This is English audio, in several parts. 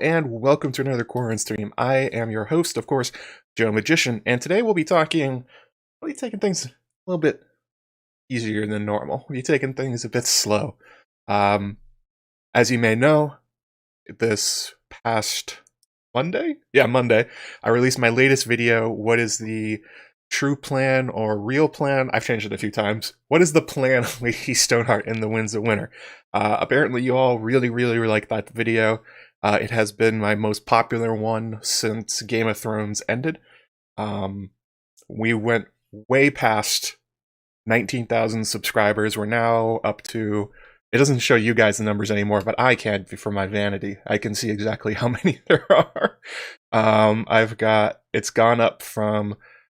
and welcome to another Quaranstream. I am your host, of course, AskJoeMagician, and today we'll be taking things a little bit easier than normal. We'll be taking things a bit slow. As you may know, this past Monday? Yeah, Monday, I released my latest video, What is the True Plan or Real Plan? I've changed it a few times. What is the plan of Lady Stoneheart in the Winds of Winter? Apparently you all really like that video. It has been my most popular one since Game of Thrones ended. We went way past 19,000 subscribers. We're now up to, it doesn't show you guys the numbers anymore, but I can for my vanity. I can see exactly how many there are. It's gone up from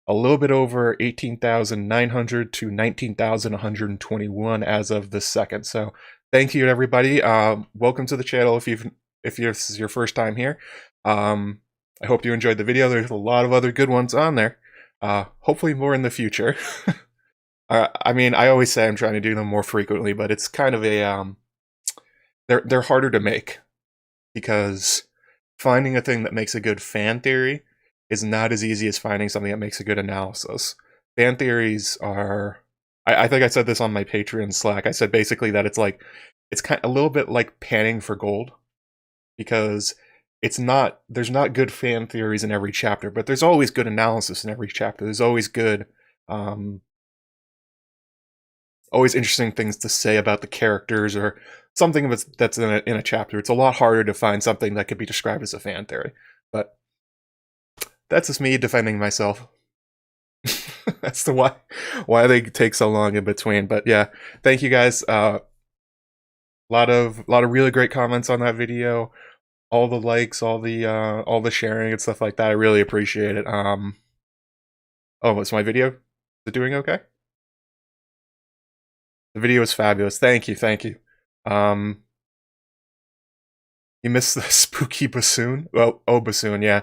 a little bit over 18,900 to 19,121 as of this second. So thank you to everybody. Welcome to the channel if this is your first time here. I hope you enjoyed the video. There's a lot of other good ones on there. Hopefully more in the future. I mean, I always say I'm trying to do them more frequently, but it's kind of a they're harder to make because finding a thing that makes a good fan theory is not as easy as finding something that makes a good analysis. Fan theories are, I think I said this on my Patreon Slack. I said basically that it's kind of a little bit like panning for gold, because there's not good fan theories in every chapter, but there's always good analysis in every chapter. There's always good, always interesting things to say about the characters or something that's in a chapter. It's a lot harder to find something that could be described as a fan theory, but that's just me defending myself. That's why they take so long in between. But yeah, thank you guys. A lot of really great comments on that video. All the likes, all the sharing and stuff like that. I really appreciate it. Oh, was my video? Is it doing okay? The video is fabulous. Thank you. You missed the spooky bassoon? Well, oh, bassoon, yeah.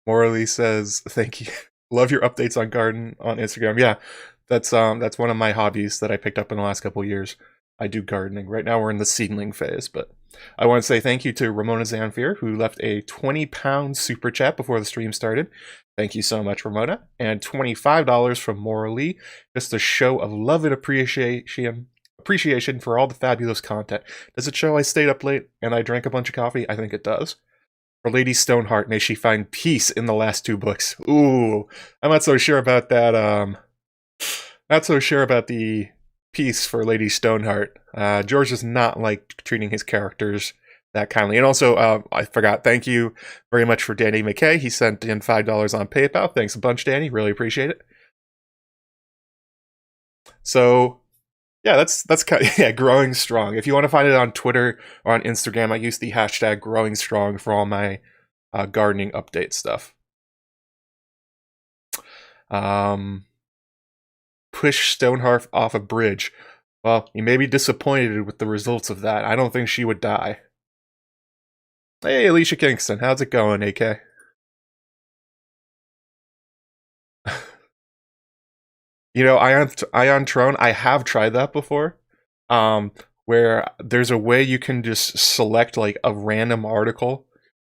Morley says, thank you. Love your updates on garden on Instagram. Yeah, that's one of my hobbies that I picked up in the last couple of years. I do gardening. Right now we're in the seedling phase, but I want to say thank you to Ramona Zanfir, who left a 20-pound super chat before the stream started. Thank you so much, Ramona. And $25 from Morley, just a show of love and appreciation for all the fabulous content. Does it show I stayed up late and I drank a bunch of coffee? I think it does. For Lady Stoneheart, may she find peace in the last 2 books. Ooh, I'm not so sure about that. Not so sure about the peace for Lady Stoneheart. George does not like treating his characters that kindly. And also, I forgot, thank you very much for Danny McKay. He sent in $5 on PayPal. Thanks a bunch, Danny. Really appreciate it. So yeah, that's kind of, yeah, growing strong. If you want to find it on Twitter or on Instagram, I use the hashtag growing strong for all my gardening update stuff. Push Stoneheart off a bridge. Well, you may be disappointed with the results of that. I don't think she would die. Hey, Alicia Kingston, how's it going, AK? You know, Ion Throne, I have tried that before, where there's a way you can just select like a random article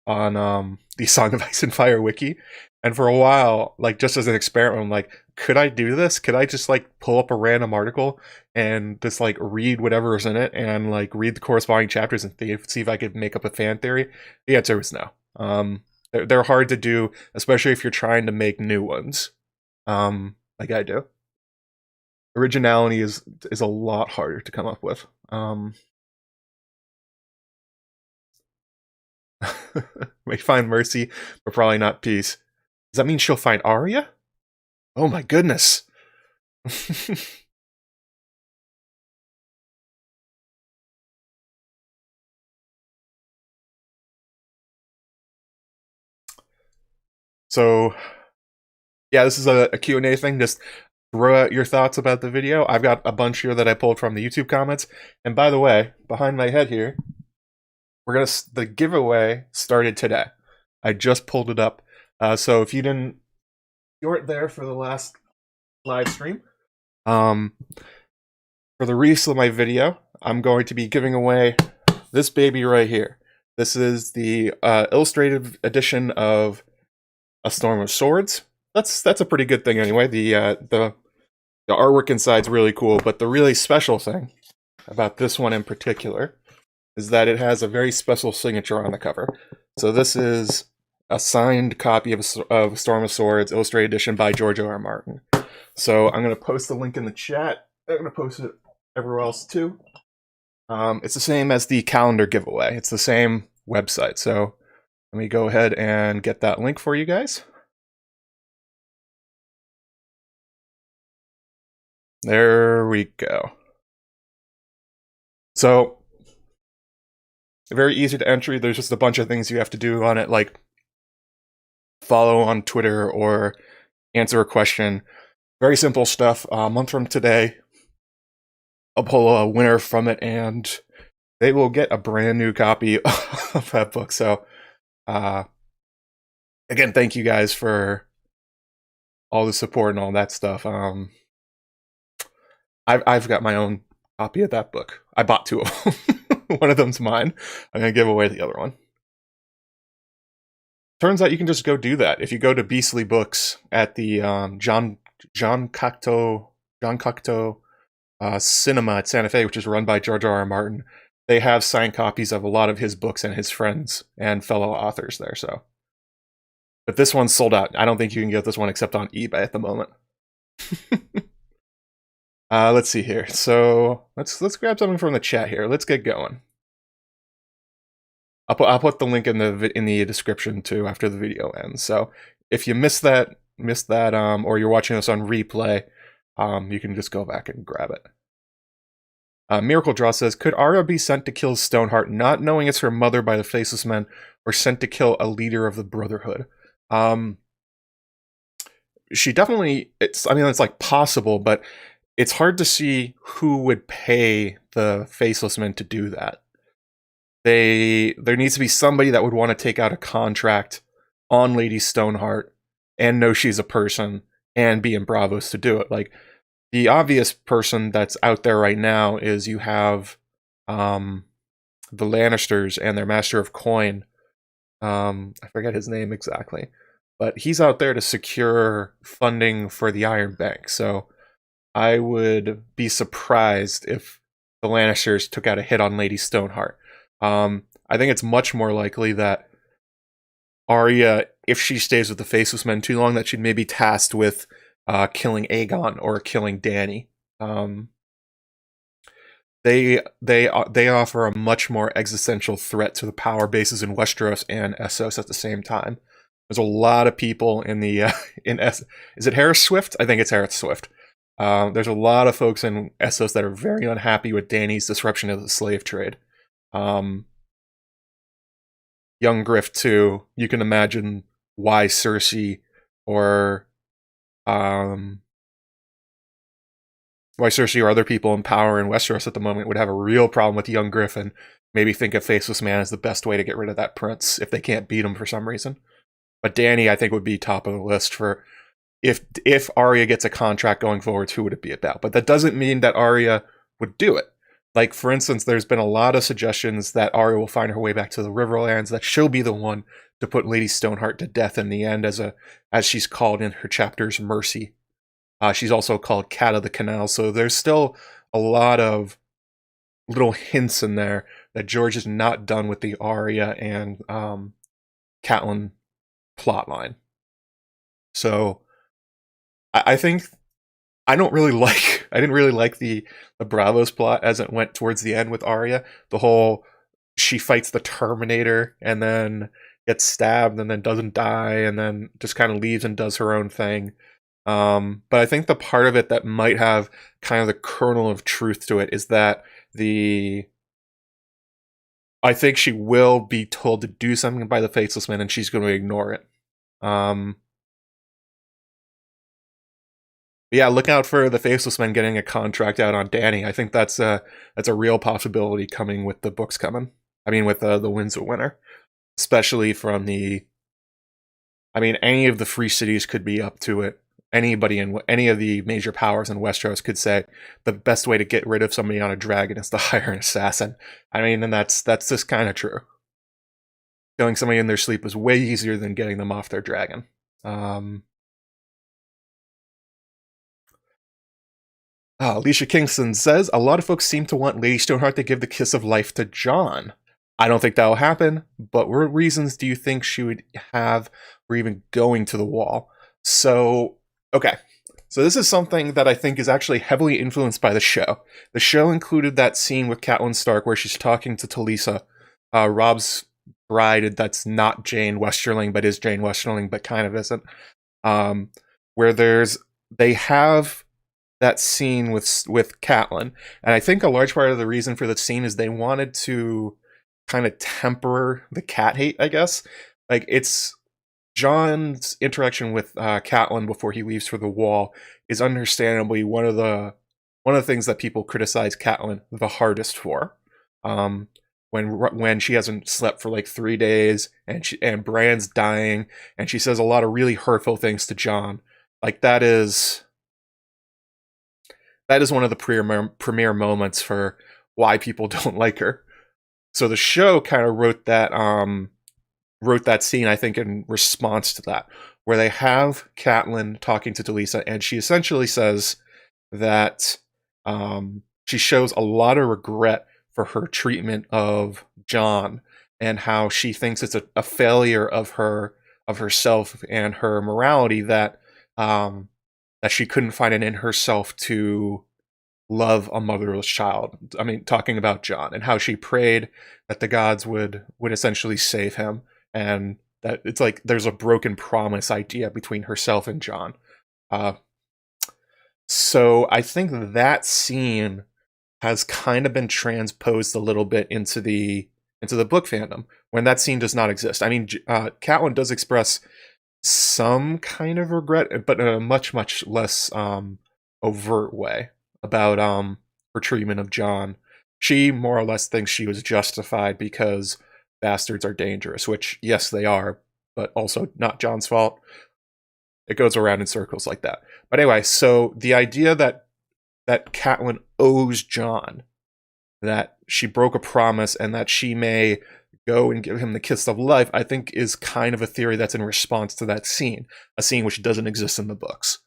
on the Song of Ice and Fire wiki, and for a while, like just as an experiment, I'm like, could I do this? Could I just like pull up a random article and just like read whatever is in it and like read the corresponding chapters and see if I could make up a fan theory? The answer was no. They're hard to do, especially if you're trying to make new ones, like I do. Originality is a lot harder to come up with. May find mercy, but probably not peace. Does that mean she'll find Arya? Oh my goodness. So yeah, this is a Q&A thing. Just throw out your thoughts about the video. I've got a bunch here that I pulled from the YouTube comments. And by the way, behind my head here, the giveaway started today. I just pulled it up. So if you weren't there for the last live stream, for the rest of my video, I'm going to be giving away this baby right here. This is the illustrated edition of A Storm of Swords. That's a pretty good thing anyway. The artwork inside's really cool, but the really special thing about this one in particular is that it has a very special signature on the cover. So this is a signed copy of Storm of Swords Illustrated Edition by George R. R. Martin. So I'm going to post the link in the chat. I'm going to post it everywhere else too. It's the same as the calendar giveaway. It's the same website. So let me go ahead and get that link for you guys. There we go. So very easy to entry. There's just a bunch of things you have to do on it, like follow on Twitter or answer a question. Very simple stuff. A month from today, I'll pull a winner from it, and they will get a brand new copy of that book. So, again, thank you guys for all the support and all that stuff. I've got my own copy of that book. I bought two of them. One of them's mine. I'm gonna give away the other one. Turns out you can just go do that. If you go to Beastly Books at the John Cocteau Cinema at Santa Fe, which is run by George R. R. Martin, they have signed copies of a lot of his books and his friends and fellow authors there. So, but this one's sold out. I don't think you can get this one except on eBay at the moment. Let's see here. So let's grab something from the chat here. Let's get going. I'll put the link in the description too after the video ends. So if you missed that, or you're watching this on replay, you can just go back and grab it. Miracle Draw says, could Arya be sent to kill Stoneheart, not knowing it's her mother by the Faceless Men, or sent to kill a leader of the Brotherhood? She definitely. It's like possible, but it's hard to see who would pay the Faceless Men to do that. There needs to be somebody that would want to take out a contract on Lady Stoneheart and know she's a person and be in Bravos to do it. Like, the obvious person that's out there right now is you have the Lannisters and their Master of Coin. I forget his name exactly, but he's out there to secure funding for the Iron Bank. So I would be surprised if the Lannisters took out a hit on Lady Stoneheart. I think it's much more likely that Arya, if she stays with the Faceless Men too long, that she'd maybe tasked with killing Aegon or killing Dany. They offer a much more existential threat to the power bases in Westeros and Essos at the same time. There's a lot of people in the is it Harris Swift? I think it's Harris Swift. There's a lot of folks in Essos that are very unhappy with Dany's disruption of the slave trade. Young Griff too. You can imagine why Cersei or other people in power in Westeros at the moment would have a real problem with Young Griff and maybe think a Faceless Man is the best way to get rid of that prince if they can't beat him for some reason. But Dany, I think, would be top of the list for if Arya gets a contract going forward, who would it be about? But that doesn't mean that Arya would do it. Like, for instance, there's been a lot of suggestions that Arya will find her way back to the Riverlands, that she'll be the one to put Lady Stoneheart to death in the end, as she's called in her chapters, Mercy. She's also called Cat of the Canal, so there's still a lot of little hints in there that George is not done with the Arya and Catelyn plotline. So I think I didn't really like the Bravos plot as it went towards the end with Arya. The whole she fights the Terminator and then gets stabbed and then doesn't die and then just kind of leaves and does her own thing. But I think the part of it that might have kind of the kernel of truth to it is that I think she will be told to do something by the Faceless Men and she's going to ignore it. Yeah, look out for the Faceless Men getting a contract out on Dany. I think that's a real possibility coming with the books coming. I mean, with the Winds of Winter, especially from any of the free cities could be up to it, anybody in any of the major powers in Westeros could say the best way to get rid of somebody on a dragon is to hire an assassin. I mean, and that's just kind of true. Killing somebody in their sleep is way easier than getting them off their dragon. Alicia Kingston says, a lot of folks seem to want Lady Stoneheart to give the kiss of life to Jon. I don't think that will happen, but what reasons do you think she would have for even going to the wall? So, okay. So this is something that I think is actually heavily influenced by the show. The show included that scene with Catelyn Stark where she's talking to Talisa, Robb's bride that's not Jane Westerling, but is Jane Westerling, but kind of isn't. Where they have that scene with Catelyn, and I think a large part of the reason for the scene is they wanted to kind of temper the cat hate, I guess. Like, it's Jon's interaction with Catelyn before he leaves for the wall is understandably one of the things that people criticize Catelyn the hardest for. When she hasn't slept for like 3 days and Bran's dying and she says a lot of really hurtful things to Jon, like that is one of the premier moments for why people don't like her. So the show kind of wrote that scene, I think, in response to that, where they have Catelyn talking to Talisa, and she essentially says that she shows a lot of regret for her treatment of Jon, and how she thinks it's a failure of herself and her morality that she couldn't find it in herself to love a motherless child. I mean, talking about Jon and how she prayed that the gods would essentially save him, and that it's like there's a broken promise idea between herself and Jon. So I think that scene has kind of been transposed a little bit into the book fandom when that scene does not exist. I mean, Catelyn does express some kind of regret, but in a much less overt way about her treatment of Jon. She more or less thinks she was justified because bastards are dangerous, which yes they are, but also not Jon's fault. It goes around in circles like that. But anyway, so the idea that Catelyn owes Jon, that she broke a promise and that she may go and give him the kiss of life, I think is kind of a theory that's in response to that scene, a scene which doesn't exist in the books.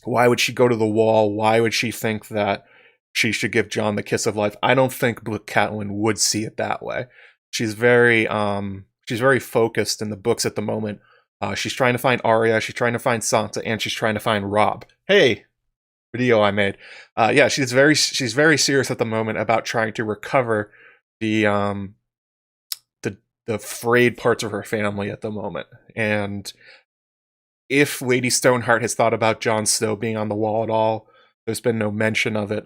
Why would she go to the wall? Why would she think that she should give Jon the kiss of life? I don't think Catelyn would see it that way. She's very focused in the books at the moment. She's trying to find Arya, she's trying to find Sansa, and she's trying to find Robb. Hey, video I made. Yeah, she's very serious at the moment about trying to recover the frayed parts of her family at the moment. And if Lady Stoneheart has thought about Jon Snow being on the wall at all, there's been no mention of it.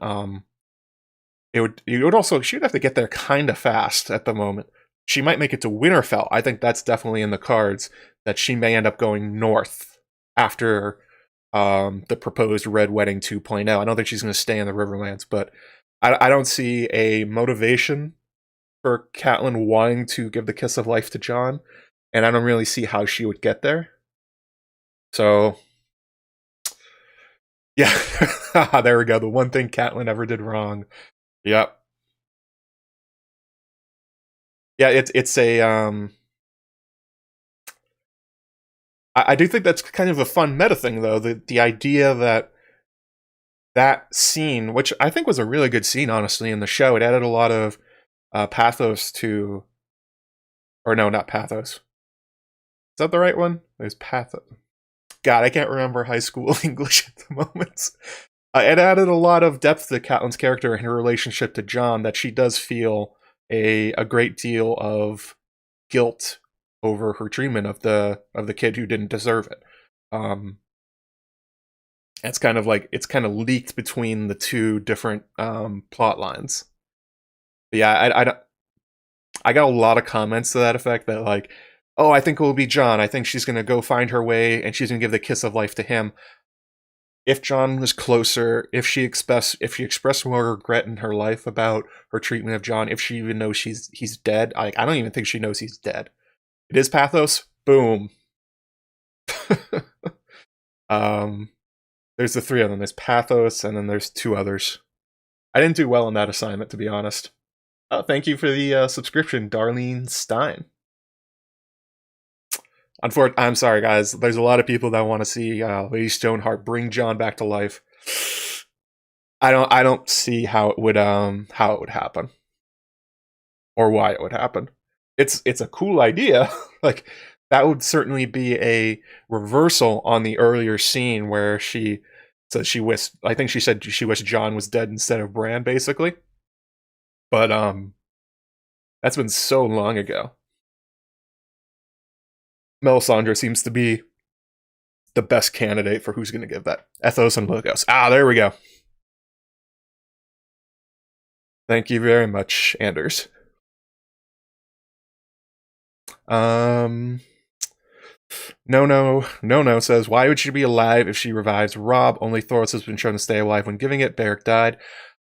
She would have to get there kind of fast at the moment. She might make it to Winterfell. I think that's definitely in the cards, that she may end up going north after the proposed Red Wedding 2.0. I don't think she's going to stay in the Riverlands, but I don't see a motivation for Catelyn wanting to give the kiss of life to Jon, and I don't really see how she would get there. So, yeah, there we go. The one thing Catelyn ever did wrong. Yep. Yeah, it's a I do think that's kind of a fun meta thing, though. The idea that scene, which I think was a really good scene, honestly, in the show, it added a lot of pathos to, or no, not pathos. Is that the right one? There's pathos. God, I can't remember high school English at the moment. It added a lot of depth to Catelyn's character and her relationship to Jon, that she does feel a great deal of guilt over her treatment of the kid who didn't deserve it. It's kind of leaked between the two different plot lines. But yeah, I got a lot of comments to that effect, that like, oh, I think it will be Jon. I think she's gonna go find her way and she's gonna give the kiss of life to him. If Jon was closer, if she expressed more regret in her life about her treatment of Jon, if she even knows he's dead, I don't even think she knows he's dead. It is pathos. Boom. There's the three of them. There's Pathos, and then there's two others. I didn't do well on that assignment, to be honest. Oh, thank you for the subscription, Darlene Stein. I'm sorry, guys. There's a lot of people that want to see Lady Stoneheart bring Jon back to life. I don't see how it would happen, or why it would happen. It's a cool idea. Like, that would certainly be a reversal on the earlier scene where she says I think she said she wished Jon was dead instead of Bran, basically. But that's been so long ago. Melisandre seems to be the best candidate for who's going to give that. Ethos and Logos. Ah, there we go. Thank you very much, Anders. No says, why would she be alive if she revives Robb? Only Thoros has been shown to stay alive when giving it. Beric died.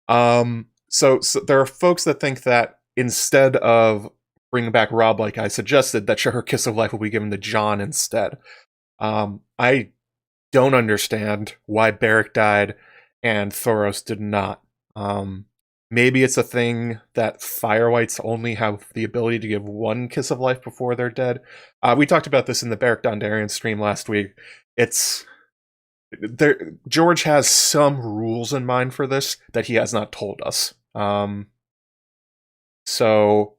So there are folks that think that instead of bringing back Robb, like I suggested, that her kiss of life will be given to Jon instead. I don't understand why Beric died and Thoros did not. Maybe it's a thing that wights only have the ability to give one kiss of life before they're dead. We talked about this in the Beric Dondarrion stream last week. George has some rules in mind for this that he has not told us. So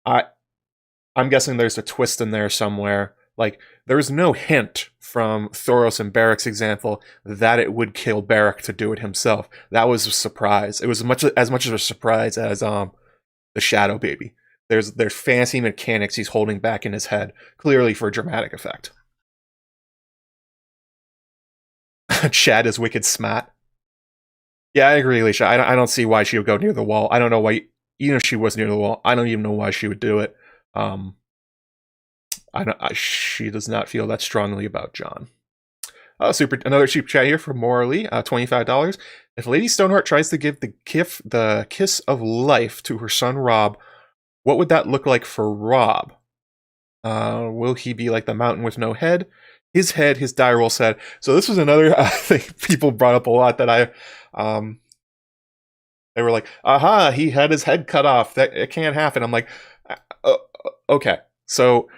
I'm guessing there's a twist in there somewhere. Like, there was no hint from Thoros and Beric's example that it would kill Beric to do it himself. That was a surprise. It was as much of a surprise as the Shadow Baby. There's fancy mechanics he's holding back in his head, clearly for dramatic effect. Chad is wicked smart. Yeah, I agree, Alicia. I don't see why she would go near the wall. I don't know why, even if she was near the wall, I don't even know why she would do it. She does not feel that strongly about Jon. Another cheap chat here from Morley, $25. If Lady Stoneheart tries to give the kiss of life to her son Robb, what would that look like for Robb? Will he be like the mountain with no head? His head, his direwolf said. So this was another thing people brought up a lot that they were like, aha, he had his head cut off. That it can't happen. I'm like, okay. So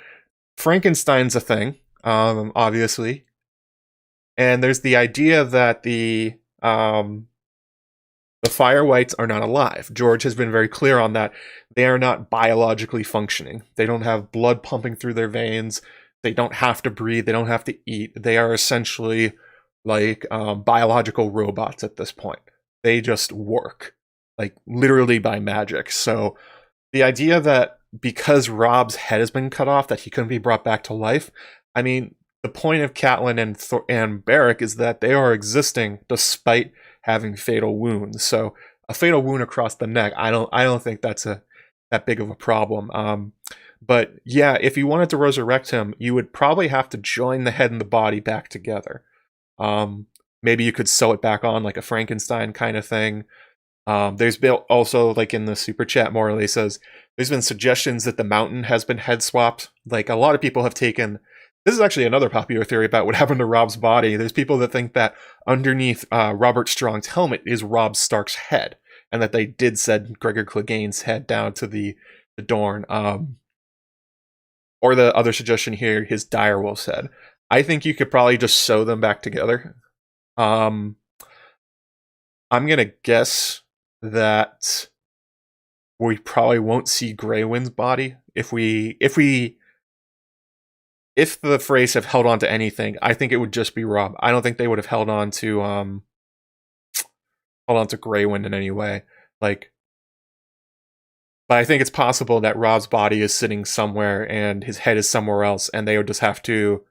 Frankenstein's a thing, obviously. And there's the idea that the wights are not alive. George has been very clear on that. They are not biologically functioning. They don't have blood pumping through their veins. They don't have to breathe. They don't have to eat. They are essentially like biological robots at this point. They just work, like literally by magic. So the idea that because Robb's head has been cut off, that he couldn't be brought back to life. I mean, the point of Catelyn and Beric is that they are existing despite having fatal wounds. So a fatal wound across the neck, I don't think that's that big of a problem. But yeah, if you wanted to resurrect him, you would probably have to join the head and the body back together. Maybe you could sew it back on like a Frankenstein kind of thing. There's been also, like in the super chat, Morley says, there's been suggestions that the mountain has been head swapped. Like, a lot of people have taken, this is actually another popular theory about what happened to Robb's body. There's people that think that underneath Robert Strong's helmet is Robb Stark's head, and that they did send Gregor Clegane's head down to the Dorne. Or the other suggestion here, his direwolf's head. I think you could probably just sew them back together. I'm gonna guess that we probably won't see Grey Wind's body. If the Freys have held on to anything, I think it would just be Robb. I don't think they would have held on to Grey Wind in any way. Like, but I think it's possible that Robb's body is sitting somewhere and his head is somewhere else, and they would just have to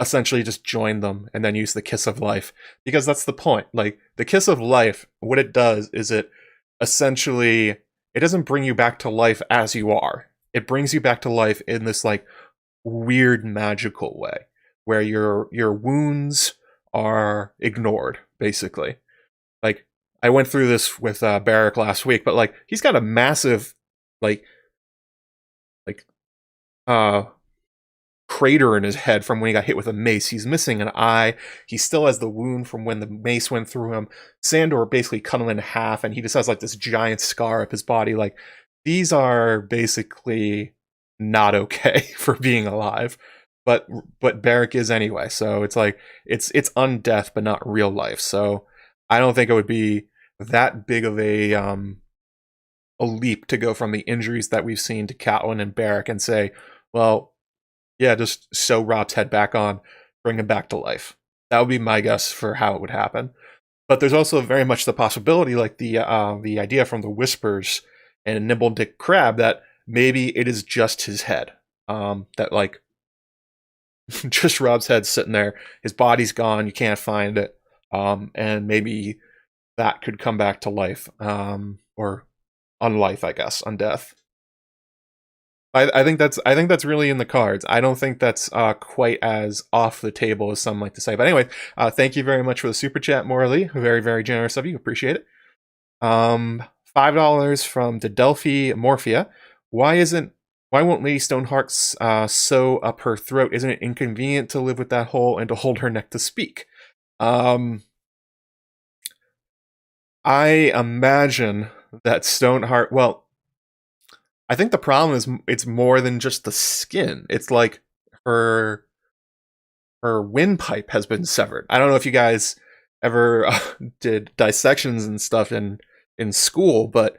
essentially just join them and then use the kiss of life. Because that's the point. Like, the kiss of life, what it does is it essentially, it doesn't bring you back to life as you are. It brings you back to life in this like weird magical way where your wounds are ignored, basically. Like, I went through this with Beric last week, but like, he's got a massive crater in his head from when he got hit with a mace. He's missing an eye. He still has the wound from when the mace went through him. Sandor basically cut him in half, and he just has like this giant scar up his body. Like, these are basically not okay for being alive. But Beric is anyway, so it's like it's undeath but not real life. So I don't think it would be that big of a leap to go from the injuries that we've seen to Catelyn and Beric and say, well, yeah, just sew Robb's head back on, bring him back to life. That would be my guess for how it would happen. But there's also very much the possibility, like the idea from the Whispers and Nimble Dick Crab, that maybe it is just his head. That like just Robb's head sitting there, his body's gone, you can't find it, and maybe that could come back to life, or unlife, I guess, undeath. I think that's really in the cards. I don't think that's quite as off the table as some like to say. But anyway, thank you very much for the super chat, Morley. Very, very generous of you. Appreciate it. $5 from Delphi Morphia. Why won't Lady Stoneheart sew up her throat? Isn't it inconvenient to live with that hole and to hold her neck to speak? I imagine that Stoneheart, well, I think the problem is it's more than just the skin. It's like her windpipe has been severed. I don't know if you guys ever did dissections and stuff in school, but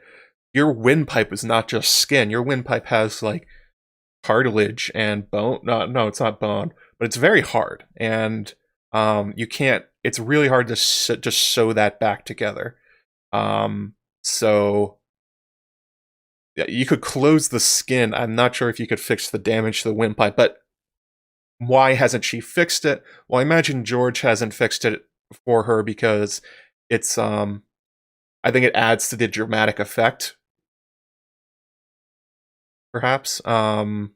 your windpipe is not just skin. Your windpipe has like cartilage and bone. No, it's not bone, but it's very hard, and you can't. It's really hard to just sew that back together. So yeah, you could close the skin. I'm not sure if you could fix the damage to the windpipe, but why hasn't she fixed it? Well, I imagine George hasn't fixed it for her because it's I think it adds to the dramatic effect. Perhaps that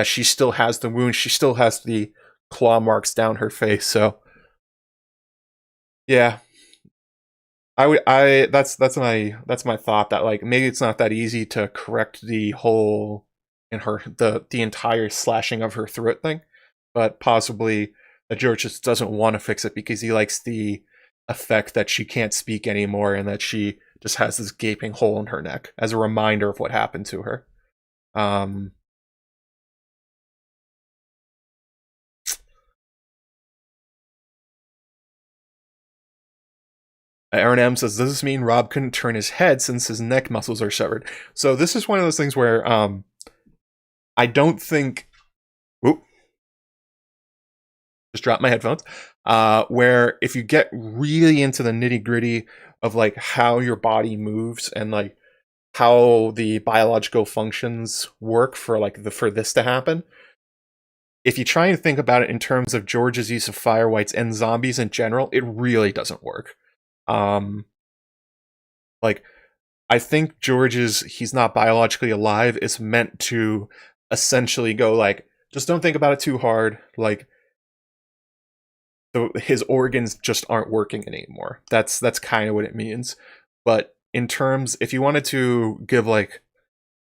she still has the wound, she still has the claw marks down her face. So yeah, that's my thought, that like maybe it's not that easy to correct the hole in her, the entire slashing of her throat thing, but possibly that George just doesn't want to fix it because he likes the effect that she can't speak anymore and that she just has this gaping hole in her neck as a reminder of what happened to her. Aaron M says, does this mean Robb couldn't turn his head since his neck muscles are severed? So this is one of those things where I don't think... Oop. Just dropped my headphones. Where if you get really into the nitty-gritty of like how your body moves and like how the biological functions work for like for this to happen, if you try and think about it in terms of George's use of fire wights and zombies in general, it really doesn't work. Like, I think he's not biologically alive is meant to essentially go like, just don't think about it too hard. Like, his organs just aren't working anymore. That's kind of what it means. But in terms, if you wanted to give like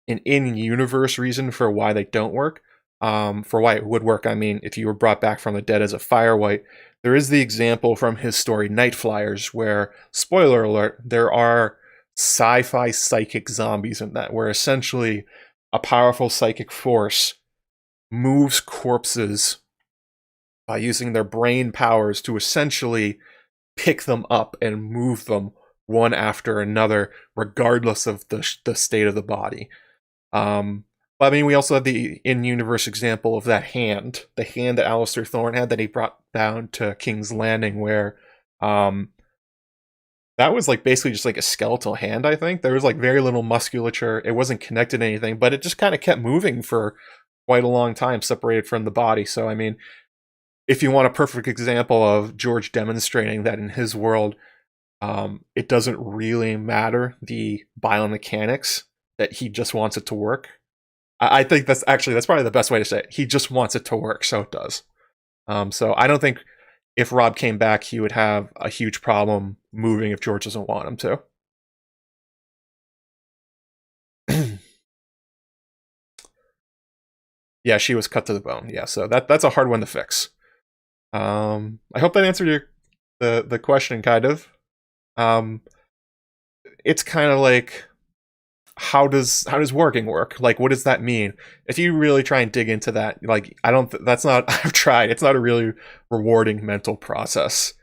an in-universe reason for why they don't work, for why it would work, I mean, if you were brought back from the dead as a fire wight, there is the example from his story Night Flyers where, spoiler alert, there are sci-fi psychic zombies in that, where essentially a powerful psychic force moves corpses by using their brain powers to essentially pick them up and move them one after another, regardless of the state of the body. I mean, we also have the in-universe example of that hand, the hand that Alistair Thorne had that he brought down to King's Landing, where that was like basically just like a skeletal hand, I think. There was like very little musculature. It wasn't connected to anything, but it just kind of kept moving for quite a long time, separated from the body. So, I mean, if you want a perfect example of George demonstrating that in his world, it doesn't really matter the biomechanics, that he just wants it to work. I think that's probably the best way to say it. He just wants it to work, so it does. So I don't think if Robb came back, he would have a huge problem moving if George doesn't want him to. Yeah, she was cut to the bone. Yeah, so that's a hard one to fix. I hope that answered the question, kind of. It's kind of like, how does warging work? Like, what does that mean? If you really try and dig into that, like, that's not, I've tried. It's not a really rewarding mental process.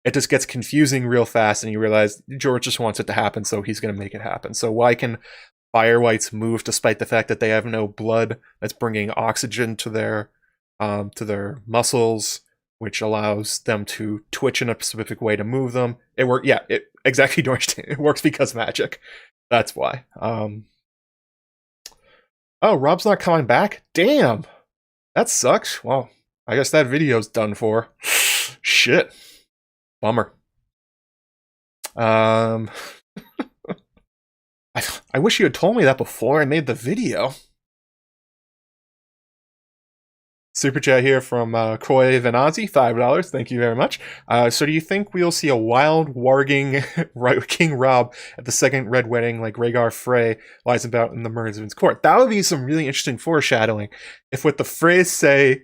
It just gets confusing real fast, and you realize George just wants it to happen, so he's going to make it happen. So why can fire wights move despite the fact that they have no blood that's bringing oxygen to their muscles, which allows them to twitch in a specific way to move them? It works. Yeah, exactly, George. It works because magic. That's why. Oh, Robb's not coming back? Damn! That sucks. Well, I guess that video's done for. Shit. Bummer. I wish you had told me that before I made the video. Super chat here from Croy Venazzi, $5. Thank you very much. So do you think we'll see a wild warging King Robb at the second Red Wedding, like Rhaegar Frey lies about in the Murder's court? That would be some really interesting foreshadowing. If what the Freys say,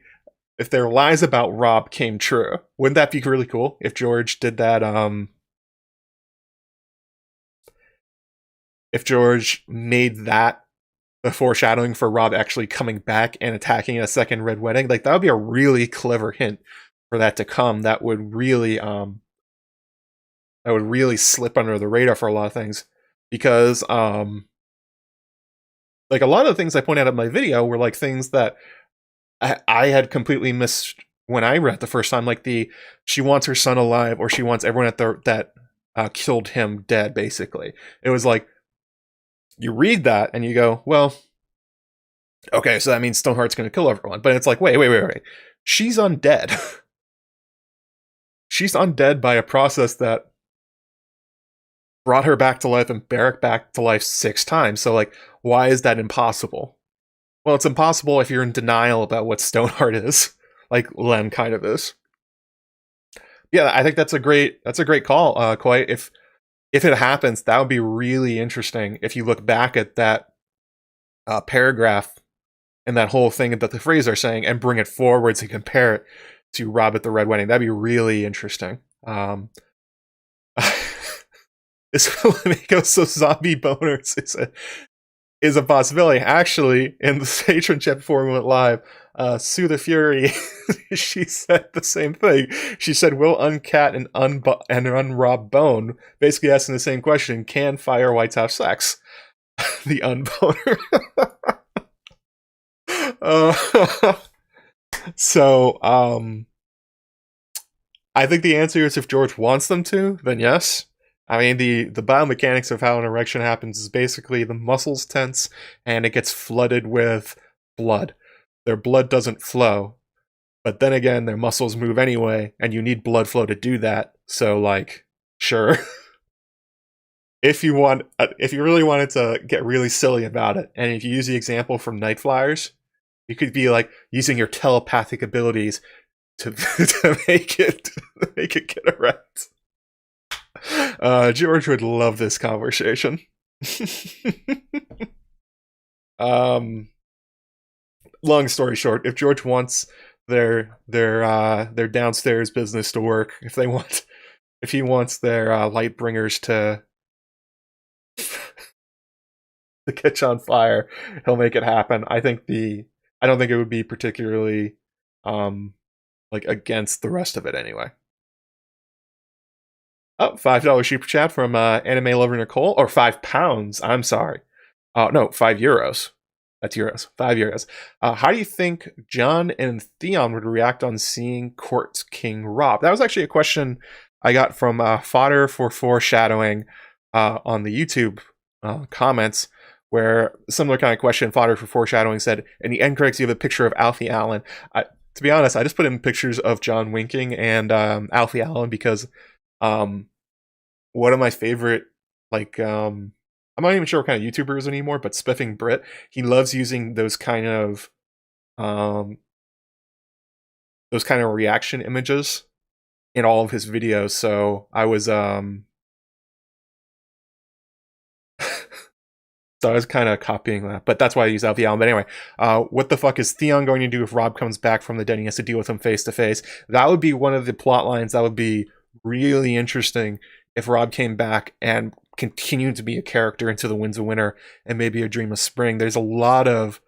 if their lies about Robb came true, wouldn't that be really cool? If George did that, if George made that the foreshadowing for Robb actually coming back and attacking a second Red Wedding, like, that would be a really clever hint for that to come. That would really slip under the radar for a lot of things, because like, a lot of the things I point out in my video were like things that I had completely missed when I read it the first time, like she wants her son alive, or she wants everyone that killed him dead. Basically, it was like, you read that and you go, well, okay, so that means Stoneheart's going to kill everyone. But it's like, wait. She's undead. She's undead by a process that brought her back to life and Barrack back to life 6 times. So, like, why is that impossible? Well, it's impossible if you're in denial about what Stoneheart is, like Lem kind of is. Yeah, I think that's a great call, Koi. If it happens, that would be really interesting. If you look back at that paragraph and that whole thing that the Freys are saying, and bring it forwards and compare it to Robb at the Red Wedding, that'd be really interesting. This Flamingo, so zombie boners is a possibility. Actually, in the patron chat before we went live, Sue the Fury, she said the same thing. She said, will uncat and unrob bone? Basically asking the same question, can fire wights have sex? The unboner. So, I think the answer is, if George wants them to, then yes. I mean, the biomechanics of how an erection happens is basically the muscles tense and it gets flooded with blood. Their blood doesn't flow, but then again, their muscles move anyway, and you need blood flow to do that. So, like, sure. If you really wanted to get really silly about it, and if you use the example from Night Flyers, you could be like using your telepathic abilities to make it get erect. George would love this conversation. Long story short, if George wants their downstairs business to work, if he wants their light bringers to catch on fire, he'll make it happen. I don't think it would be particularly like against the rest of it anyway. Oh, $5 super chat from anime lover Nicole, or £5. I'm sorry. No, €5. That's euros. €5. How do you think Jon and Theon would react on seeing Court King Robb? That was actually a question I got from Fodder for Foreshadowing on the YouTube comments, where similar kind of question. Fodder for Foreshadowing said, in the end credits, you have a picture of Alfie Allen. To be honest, I just put in pictures of Jon winking and Alfie Allen because one of my favorite, like, I'm not even sure what kind of YouTuber is anymore, but Spiffing Brit, he loves using those kind of reaction images in all of his videos. So I was So I was kind of copying that, but that's why I use Alfie Allen. But anyway, what the fuck is Theon going to do if Robb comes back from the dead and he has to deal with him face to face? That would be one of the plot lines that would be really interesting if Robb came back and continued to be a character into the Winds of Winter and maybe a Dream of Spring. There's a lot of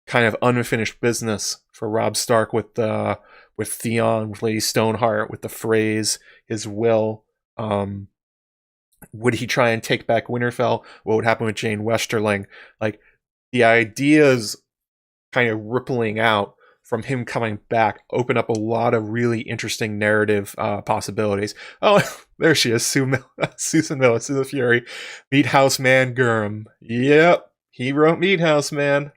kind of unfinished business for Robb Stark with Theon, with Lady Stoneheart, with the phrase, his will. Would he try and take back Winterfell? What would happen with Jane Westerling? Like, the ideas kind of rippling out from him coming back open up a lot of really interesting narrative possibilities. Oh, there she is, Susan Miller, Sue the Fury. Meet House Man Gurm. Yep, he wrote Meet House Man.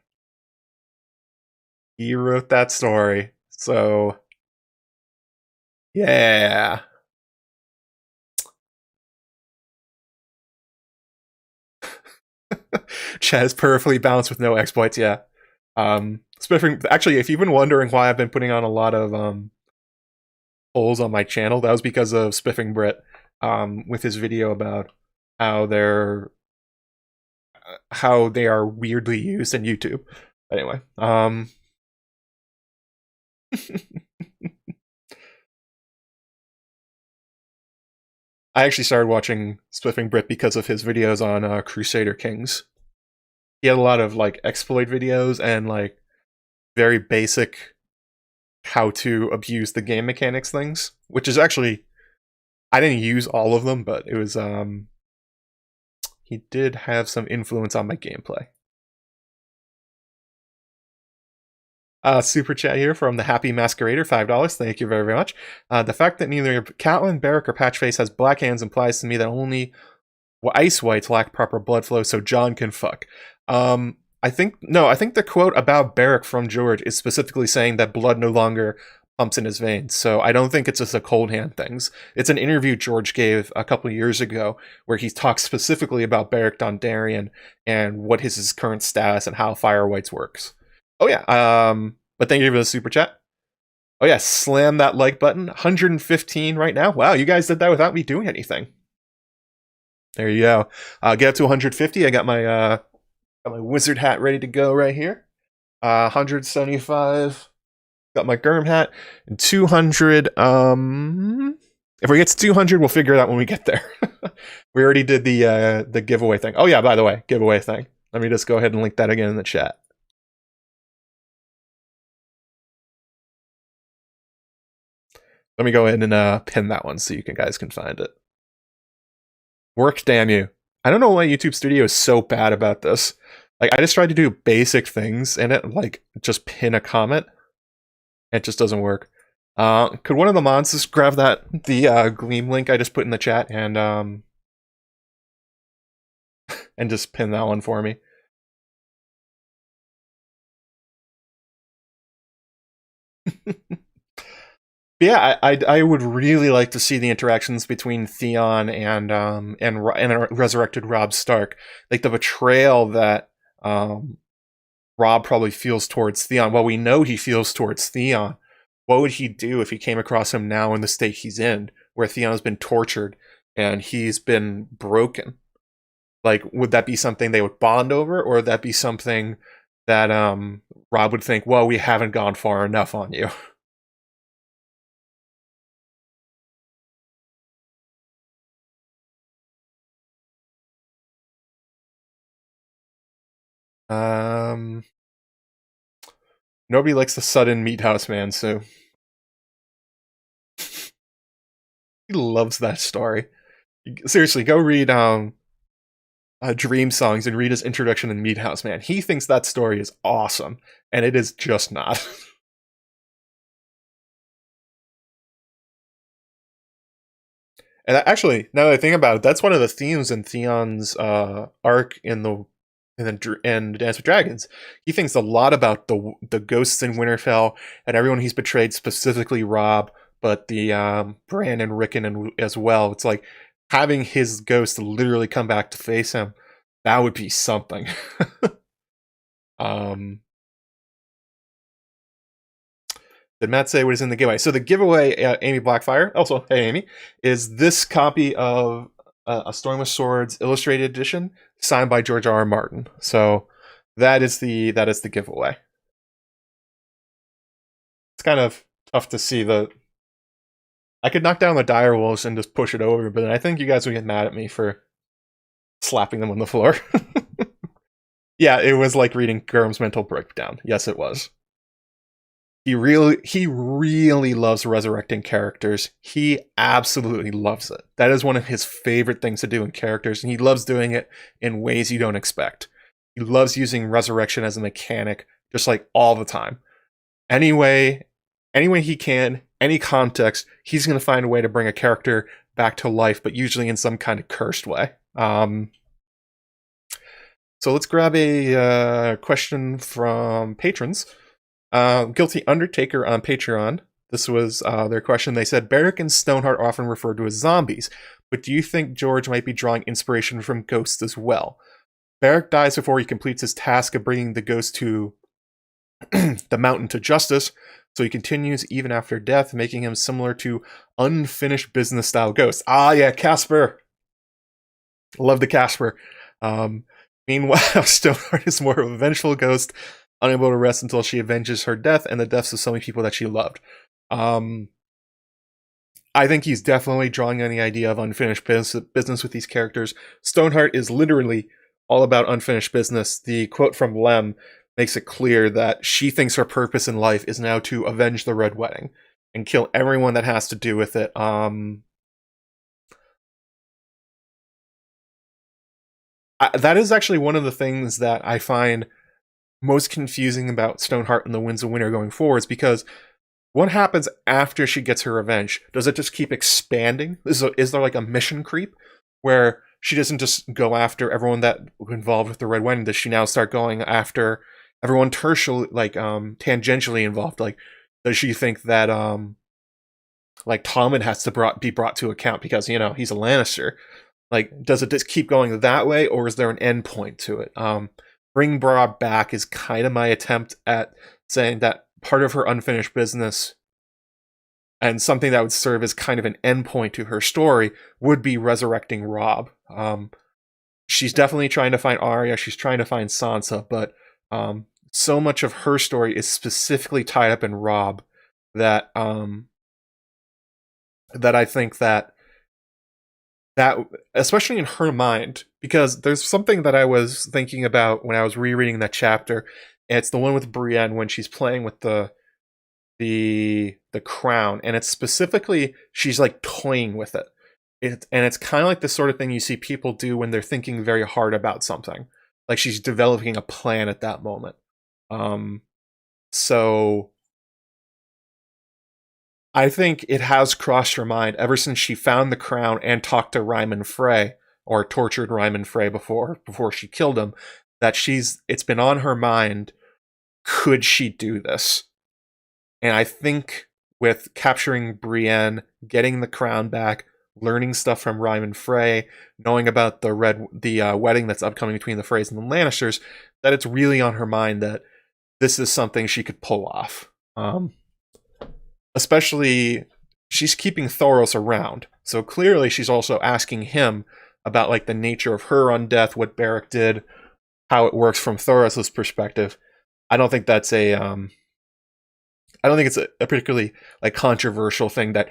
He wrote that story. So, yeah. Chaz perfectly balanced with no exploits, yeah. Actually, if you've been wondering why I've been putting on a lot of polls on my channel, that was because of Spiffing Brit with his video about how they are weirdly used in YouTube. Anyway, I actually started watching Spiffing Brit because of his videos on Crusader Kings. He had a lot of like exploit videos and like very basic how to abuse the game mechanics things, which is actually, I didn't use all of them, but it was he did have some influence on my gameplay. Super chat here from the Happy Masquerader, $5. Thank you very, very much. The fact that neither Catelyn, Beric, or Patchface has black hands implies to me that only ice wights lack proper blood flow, so Jon can fuck. I think the quote about Beric from George is specifically saying that blood no longer pumps in his veins. So I don't think it's just a cold hand things. It's an interview George gave a couple of years ago where he talks specifically about Beric Dondarrion and what his current status and how Fire Whites works. Oh yeah, but thank you for the super chat. Oh yeah, slam that like button. 115 right now. Wow, you guys did that without me doing anything. There you go. Get up to 150. I got my wizard hat ready to go right here. 175. Got my Gurm hat. And 200. If we get to 200, we'll figure it out when we get there. We already did the giveaway thing. Oh yeah, by the way, giveaway thing. Let me just go ahead and link that again in the chat. Let me go ahead and pin that one so you guys can find it. Work, damn you. I don't know why YouTube Studio is so bad about this. Like, I just tried to do basic things in it, like just pin a comment. It just doesn't work. Could one of the mods just grab the Gleam link I just put in the chat and just pin that one for me? Yeah, I would really like to see the interactions between Theon and resurrected Robb Stark, like the betrayal that Robb probably feels towards Theon. Well, we know he feels towards Theon. What would he do if he came across him now in the state he's in, where Theon has been tortured and he's been broken? Like, would that be something they would bond over, or would that be something that Robb would think, well, we haven't gone far enough on you? Nobody likes the sudden meat house man, so he loves that story. Seriously, go read Dream Songs and read his introduction in Meat House Man. He thinks that story is awesome, and it is just not. And actually, now that I think about it, that's one of the themes in Theon's arc in Dance with Dragons. He thinks a lot about the ghosts in Winterfell and everyone he's betrayed, specifically Robb, but the Bran and Rickon as well. It's like having his ghost literally come back to face him. That would be something. Did Matt say what is in the giveaway? So the giveaway, Amy Blackfire, also, hey Amy, is this copy of A Storm of Swords illustrated edition signed by George R. R. Martin. So that is the giveaway. It's kind of tough to see the. I could knock down the dire wolves and just push it over, but I think you guys would get mad at me for slapping them on the floor. Yeah, it was like reading Gurm's mental breakdown. Yes, it was. He really loves resurrecting characters. He absolutely loves it. That is one of his favorite things to do in characters, and he loves doing it in ways you don't expect. He loves using resurrection as a mechanic, just like all the time. Any way he can, any context, he's going to find a way to bring a character back to life, but usually in some kind of cursed way. So let's grab a question from patrons. Guilty Undertaker on Patreon. This was their question. They said, Beric and Stoneheart are often referred to as zombies, but do you think George might be drawing inspiration from ghosts as well? Beric dies before he completes his task of bringing the ghost to the mountain to justice, so he continues even after death, making him similar to unfinished business style ghosts. Ah, yeah, Casper. Love the Casper. Meanwhile, Stoneheart is more of a vengeful ghost, unable to rest until she avenges her death and the deaths of so many people that she loved. I think he's definitely drawing on the idea of unfinished business with these characters. Stoneheart is literally all about unfinished business. The quote from Lem makes it clear that she thinks her purpose in life is now to avenge the Red Wedding and kill everyone that has to do with it. That is actually one of the things that I find most confusing about Stoneheart and the Winds of Winter going forwards, because what happens after she gets her revenge? Does it just keep expanding? Is there like a mission creep where she doesn't just go after everyone that was involved with the Red Wedding? Does she now start going after everyone tertially, like tangentially involved? Like, does she think that like Tommen has to be brought to account because, you know, he's a Lannister? Like, does it just keep going that way, or is there an end point to it? Bring Robb back is kind of my attempt at saying that part of her unfinished business and something that would serve as kind of an endpoint to her story would be resurrecting Robb. She's definitely trying to find Arya, she's trying to find Sansa, but so much of her story is specifically tied up in Robb that that I think that especially in her mind, because there's something that I was thinking about when I was rereading that chapter. And it's the one with Brienne when she's playing with the crown, and it's specifically she's like toying with it. And it's kind of like the sort of thing you see people do when they're thinking very hard about something. Like she's developing a plan at that moment. So I think it has crossed her mind ever since she found the crown and talked to Ryman Frey, or tortured Ryman Frey before she killed him, that it's been on her mind, could she do this? And I think with capturing Brienne, getting the crown back, learning stuff from Ryman Frey, knowing about the wedding that's upcoming between the Freys and the Lannisters, that it's really on her mind that this is something she could pull off. Especially, she's keeping Thoros around, so clearly she's also asking him about like the nature of her undeath, what Beric did, how it works from Thoros' perspective. I don't think that's I don't think it's a particularly like controversial thing that,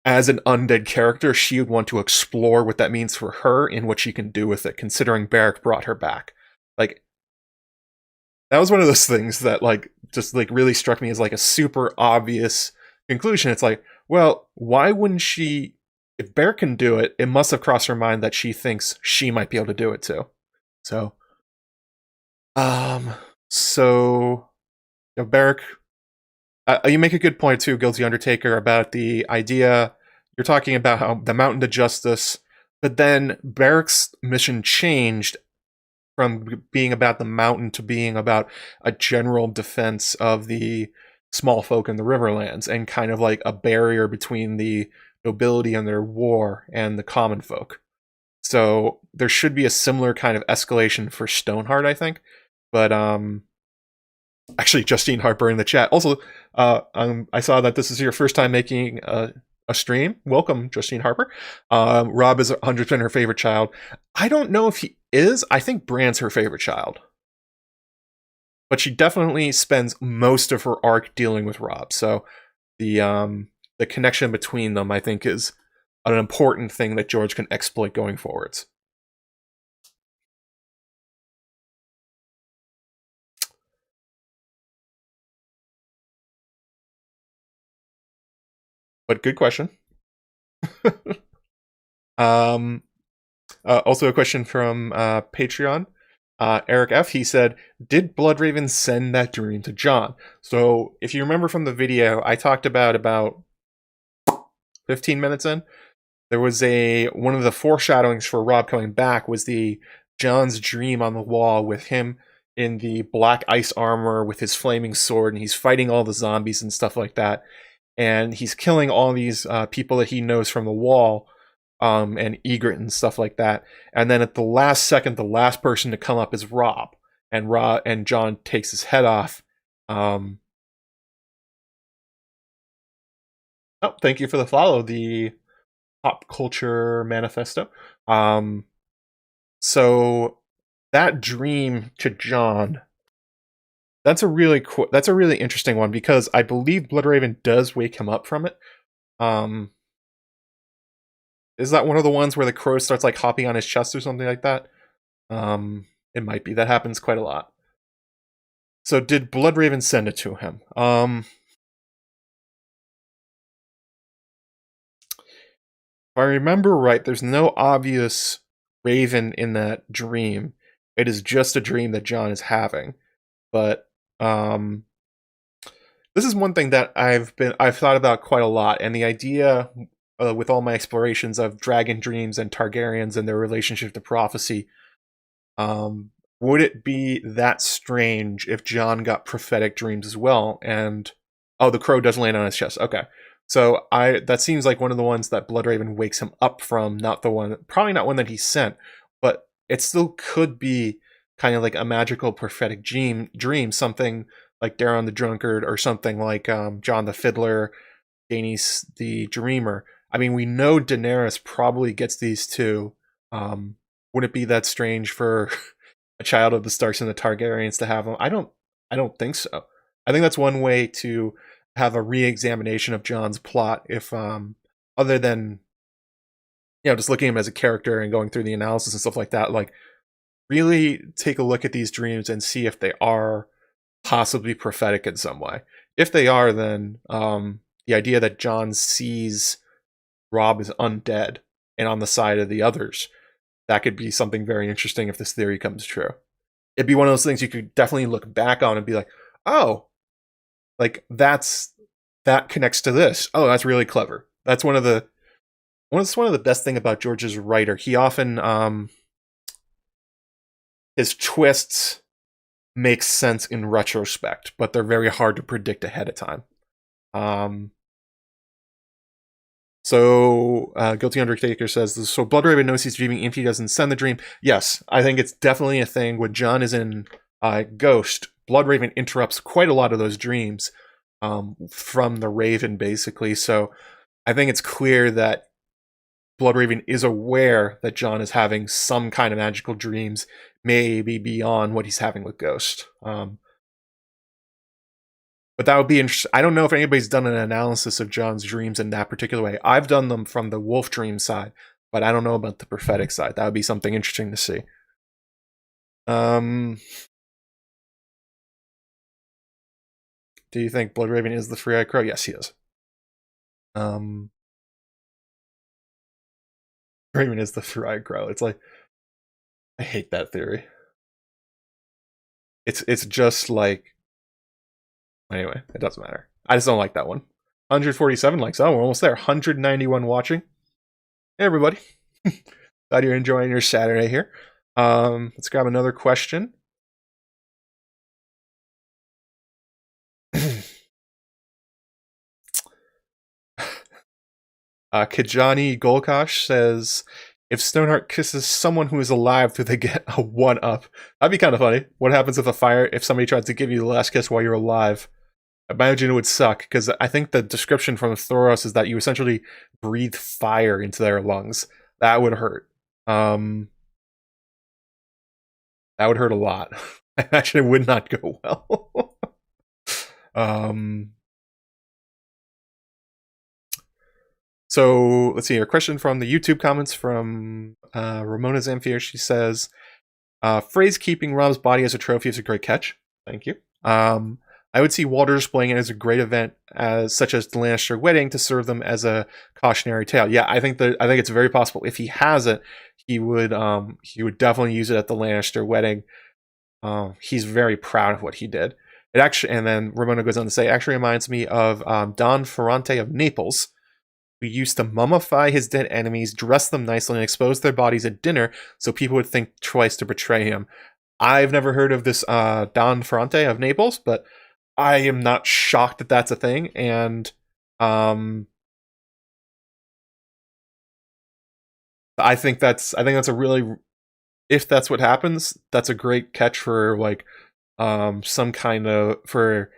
as an undead character, she would want to explore what that means for her and what she can do with it, considering Beric brought her back. Like, that was one of those things that like just like really struck me as like a super obvious conclusion. It's like, well, why wouldn't she? If Beric can do it, it must have crossed her mind that she thinks she might be able to do it too. So, Beric, you make a good point too, Guilty Undertaker, about the idea you're talking about how the Mountain to Justice, but then Beric's mission changed from being about the mountain to being about a general defense of the small folk in the Riverlands, and kind of like a barrier between the nobility and their war and the common folk. So there should be a similar kind of escalation for Stoneheart, I think. But actually, Justine Harper in the chat. Also, I saw that this is your first time making a a stream. Welcome, Justine Harper. Robb is 100% her favorite child. I don't know if he is. I think Bran's her favorite child. But she definitely spends most of her arc dealing with Robb. So the connection between them, I think, is an important thing that George can exploit going forwards. But good question. Also a question from Patreon. Eric F. He said, "Did bloodraven send that dream to Jon?" So if you remember from the video, I talked about 15 minutes in, there was one of the foreshadowings for Robb coming back was the Jon's dream on the wall with him in the black ice armor with his flaming sword, and he's fighting all the zombies and stuff like that. And he's killing all these people that he knows from the wall, and Egret and stuff like that. And then at the last second, the last person to come up is Robb, and Jon takes his head off. Oh, thank you for the follow. The Pop Culture Manifesto. So that dream to Jon, that's a really interesting one, because I believe bloodraven does wake him up from it. Is that one of the ones where the crow starts like hopping on his chest or something like that? It might be. That happens quite a lot. So did bloodraven send it to him? If I remember right, there's no obvious raven in that dream. It is just a dream that Jon is having. But this is one thing that I've thought about quite a lot, and the idea with all my explorations of dragon dreams and Targaryens and their relationship to prophecy, would it be that strange if Jon got prophetic dreams as well? And the crow does land on his chest. Okay. So that seems like one of the ones that bloodraven wakes him up from, probably not one that he sent, but it still could be kind of like a magical prophetic dream, something like Daron the Drunkard, or something like Jon the Fiddler, Daenys the Dreamer. I mean, we know Daenerys probably gets these too. Would it be that strange for a child of the Starks and the Targaryens to have them? I don't think so. I think that's one way to have a re-examination of Jon's plot, if other than just looking at him as a character and going through the analysis and stuff like that, like really take a look at these dreams and see if they are possibly prophetic in some way. If they are, then the idea that Jon sees Robb is undead and on the side of the others, that could be something very interesting if this theory comes true. It'd be one of those things you could definitely look back on and be like, oh, like that connects to this. Oh, that's really clever. That's one of the best thing about George's writer. He often his twists make sense in retrospect, but they're very hard to predict ahead of time. So Guilty Undertaker says, so bloodraven knows he's dreaming if he doesn't send the dream. Yes, I think it's definitely a thing. When Jon is in Ghost, bloodraven interrupts quite a lot of those dreams from the Raven, basically. So I think it's clear that bloodraven is aware that Jon is having some kind of magical dreams, maybe beyond what he's having with Ghost. But that would be interesting. I don't know if anybody's done an analysis of Jon's dreams in that particular way. I've done them from the wolf dream side, but I don't know about the prophetic side. That would be something interesting to see. Do you think bloodraven is the Free-Eyed Crow? Yes, he is. Raven is the Free-Eyed Crow. It's like, I hate that theory. It's just like, anyway, it doesn't matter. I just don't like that one. 147 likes. Oh, we're almost there. 191 watching. Hey, everybody. Glad you're enjoying your Saturday here. Let's grab another question. Kajani Golkosh says, if Stoneheart kisses someone who is alive, do they get a 1-up? That'd be kind of funny. What happens if somebody tries to give you the last kiss while you're alive? imagine it would suck, because I think the description from Thoros is that you essentially breathe fire into their lungs. That would hurt. That would hurt a lot. I imagine it would not go well. So let's see here. A question from the YouTube comments from Ramona Zamfir. She says, phrase keeping Robb's body as a trophy is a great catch. Thank you. I would see Walder displaying it as a great event, such as the Lannister wedding, to serve them as a cautionary tale. Yeah, I think it's very possible. If he has it, he would definitely use it at the Lannister wedding. He's very proud of what he did. It actually, and then Ramona goes on to say, it actually reminds me of Don Ferrante of Naples, who used to mummify his dead enemies, dress them nicely, and expose their bodies at dinner so people would think twice to betray him. I've never heard of this Don Ferrante of Naples, but I am not shocked that that's a thing. And I think that's a really, if that's what happens, that's a great catch for like some kind of, for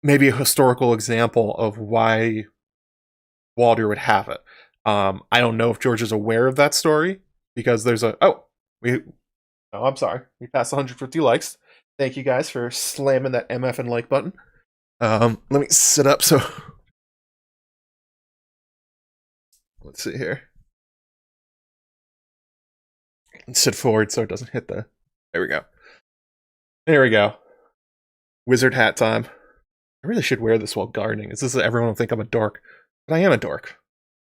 maybe a historical example of why Walder would have it. I don't know if George is aware of that story, because there's I'm sorry, we passed 150 likes. Thank you guys for slamming that MF and like button. Let me sit up so let's see here. Sit forward so it doesn't hit the, there we go. There we go. Wizard hat time. I really should wear this while gardening. Everyone will think I'm a dork, but I am a dork.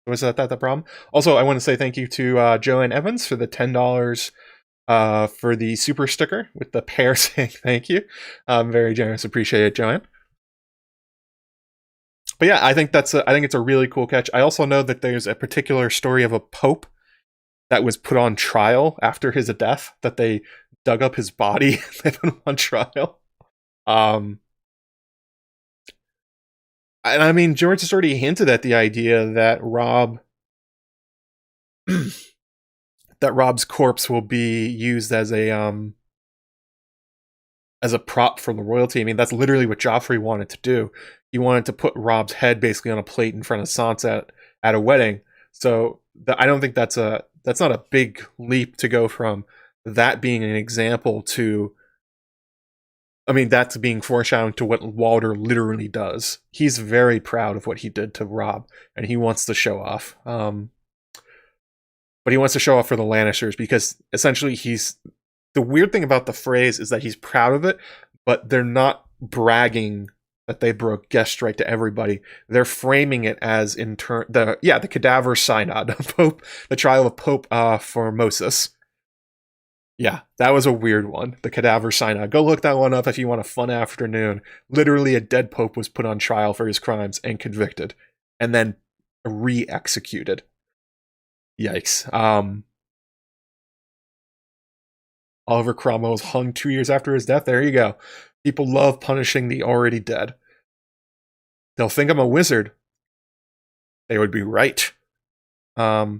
Was that the problem? Also, I want to say thank you to Joanne Evans for the $10 for the super sticker with the pair saying thank you. Very generous. Appreciate it, Joanne. But yeah, I think it's a really cool catch. I also know that there's a particular story of a pope that was put on trial after his death, that they dug up his body and they put him on trial. And I mean, George has already hinted at the idea that Robb's corpse will be used as a prop for the royalty. I mean, that's literally what Joffrey wanted to do. He wanted to put Robb's head basically on a plate in front of Sansa at a wedding. So I don't think that's not a big leap to go from that being an example to, I mean, that's being foreshadowing to what Walder literally does. He's very proud of what he did to Robb, and he wants to show off. But he wants to show off for the Lannisters, because essentially the weird thing about the phrase is that he's proud of it, but they're not bragging that they broke guest right to everybody. They're framing it as the cadaver synod of Pope, the trial of Pope Formosus. Yeah, that was a weird one. The cadaver synod. Go look that one up if you want a fun afternoon. Literally, a dead pope was put on trial for his crimes and convicted, and then re-executed. Yikes. Oliver Cromwell was hung 2 years after his death. There you go. People love punishing the already dead. They'll think I'm a wizard. They would be right. Yeah,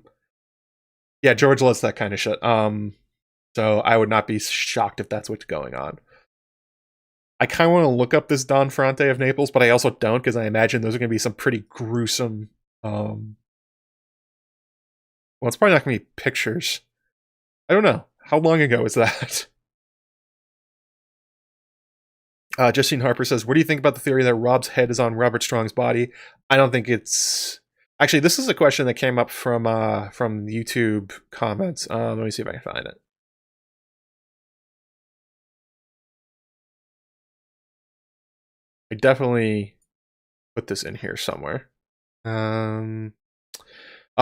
George loves that kind of shit. So I would not be shocked if that's what's going on. I kind of want to look up this Don Ferrante of Naples, but I also don't, because I imagine those are going to be some pretty gruesome... well, it's probably not going to be pictures. I don't know. How long ago was that? Justine Harper says, what do you think about the theory that Robb's head is on Robert Strong's body? I don't think it's... Actually, this is a question that came up from YouTube comments. Let me see if I can find it. I definitely put this in here somewhere. Oh,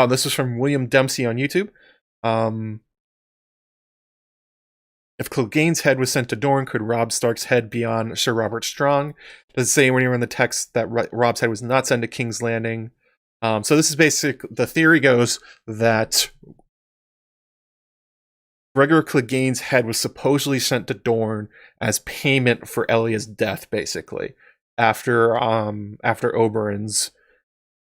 this is from William Dempsey on YouTube. If Clegane's head was sent to Dorne, could Robb Stark's head be on Sir Robert Strong? Does it say anywhere in the text that Robb's head was not sent to King's Landing? So this is the theory goes that Gregor Clegane's head was supposedly sent to Dorne as payment for Elya's death, basically, after Oberyn's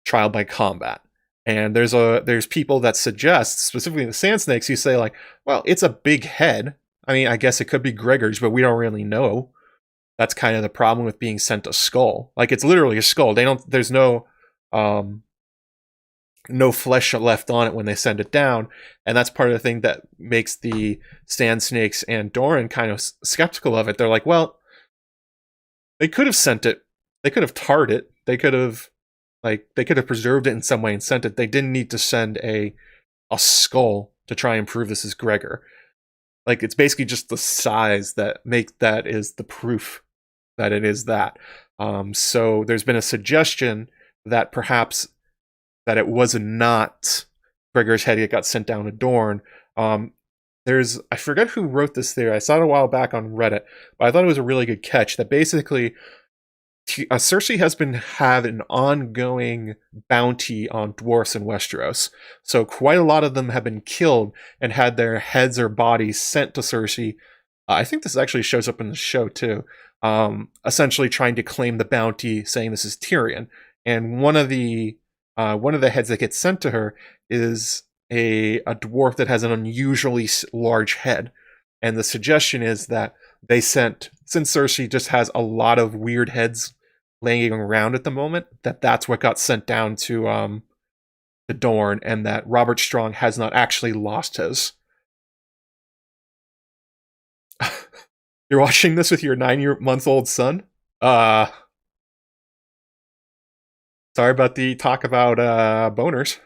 trial by combat. And there's people that suggest, specifically the Sand Snakes, who say like, well, it's a big head. I mean, I guess it could be Gregor's, but we don't really know. that's kind of the problem with being sent a skull. Like, it's literally a skull. There's no flesh left on it when they send it down, and that's part of the thing that makes the Sand Snakes and Doran kind of skeptical of it. They're like, well, they could have sent it, they could have tarred it, they could have preserved it in some way and sent it. They didn't need to send a skull to try and prove this is Gregor. Like, it's basically just the size that is the proof that it is that. So there's been a suggestion that perhaps that it was not Gregor's head that got sent down to Dorne. I forget who wrote this theory. I saw it a while back on Reddit, but I thought it was a really good catch. That basically, Cersei has had an ongoing bounty on dwarfs in Westeros. So quite a lot of them have been killed and had their heads or bodies sent to Cersei. I think this actually shows up in the show too. Essentially trying to claim the bounty, saying this is Tyrion. And one of the heads that gets sent to her is a dwarf that has an unusually large head. And the suggestion is that since Cersei just has a lot of weird heads laying around at the moment, that's what got sent down to Dorne, and that Robert Strong has not actually lost his. You're watching this with your 9-month-old son? Sorry about the talk about boners.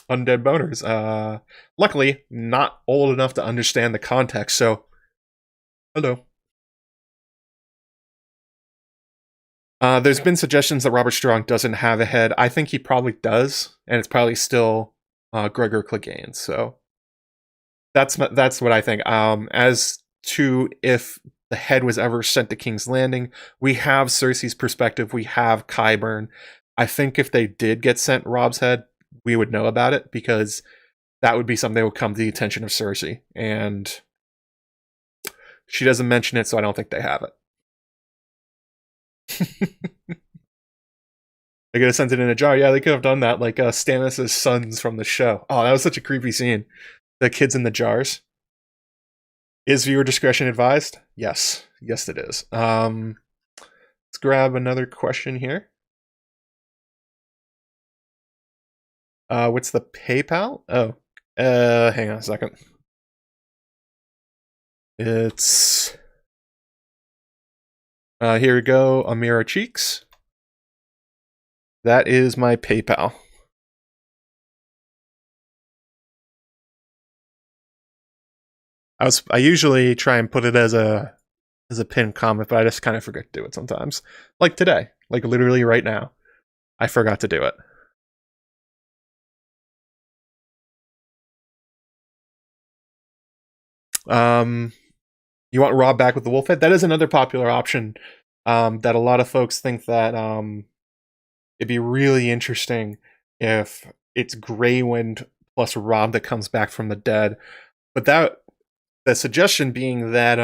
Undead boners. Luckily, not old enough to understand the context, so hello. There's been suggestions that Robert Strong doesn't have a head. I think he probably does, and it's probably still Gregor Clegane. So that's what I think. As to if the head was ever sent to King's Landing, we have Cersei's perspective. We have Qyburn. I think if they did get sent Robb's head, we would know about it, because that would be something that would come to the attention of Cersei, and she doesn't mention it, so I don't think they have it. They could have sent it in a jar. Yeah, they could have done that, like Stannis' sons from the show. Oh, that was such a creepy scene. The kids in the jars. Is viewer discretion advised? Yes. Yes, it is. Let's grab another question here. What's the PayPal? Oh, hang on a second. It's here we go. Amira Cheeks. That is my PayPal. I usually try and put it as a pinned comment, but I just kind of forget to do it sometimes. Like today, like literally right now, I forgot to do it. You want Robb back with the wolf head? That is another popular option. That a lot of folks think that it'd be really interesting if it's Grey Wind plus Robb that comes back from the dead. But the suggestion being that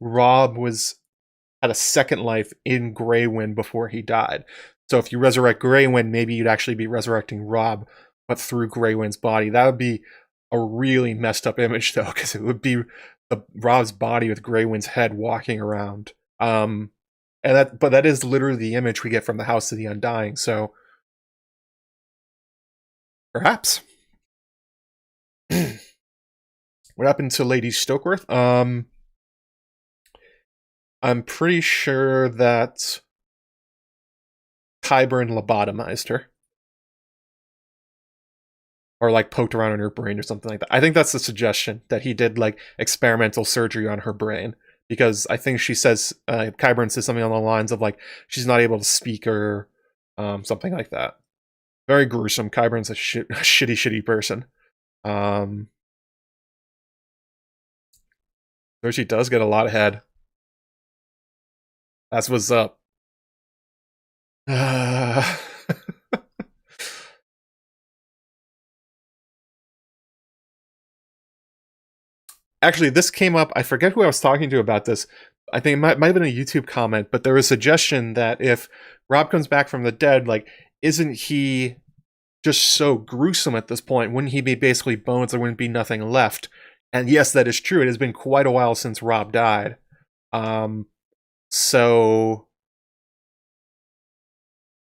Robb had a second life in Grey Wind before he died. So if you resurrect Grey Wind, maybe you'd actually be resurrecting Robb, but through Grey Wind's body. That would be a really messed up image, though, because it would be Robb's body with Grey Wind's head walking around. But that is literally the image we get from the House of the Undying. So perhaps. What happened to Lady Stokeworth? I'm pretty sure that Qyburn lobotomized her. Or like poked around in her brain or something like that. I think that's the suggestion, that he did like experimental surgery on her brain. Because I think she says, Qyburn says something on the lines of like, she's not able to speak or something like that. Very gruesome. Qyburn's a shitty person. Cersei does get a lot of head. That's what's up. Actually, this came up. I forget who I was talking to about this. I think it might have been a YouTube comment, but there was a suggestion that if Robb comes back from the dead, like, isn't he just so gruesome at this point? Wouldn't he be basically bones? There wouldn't be nothing left. And yes, that is true. It has been quite a while since Robb died. So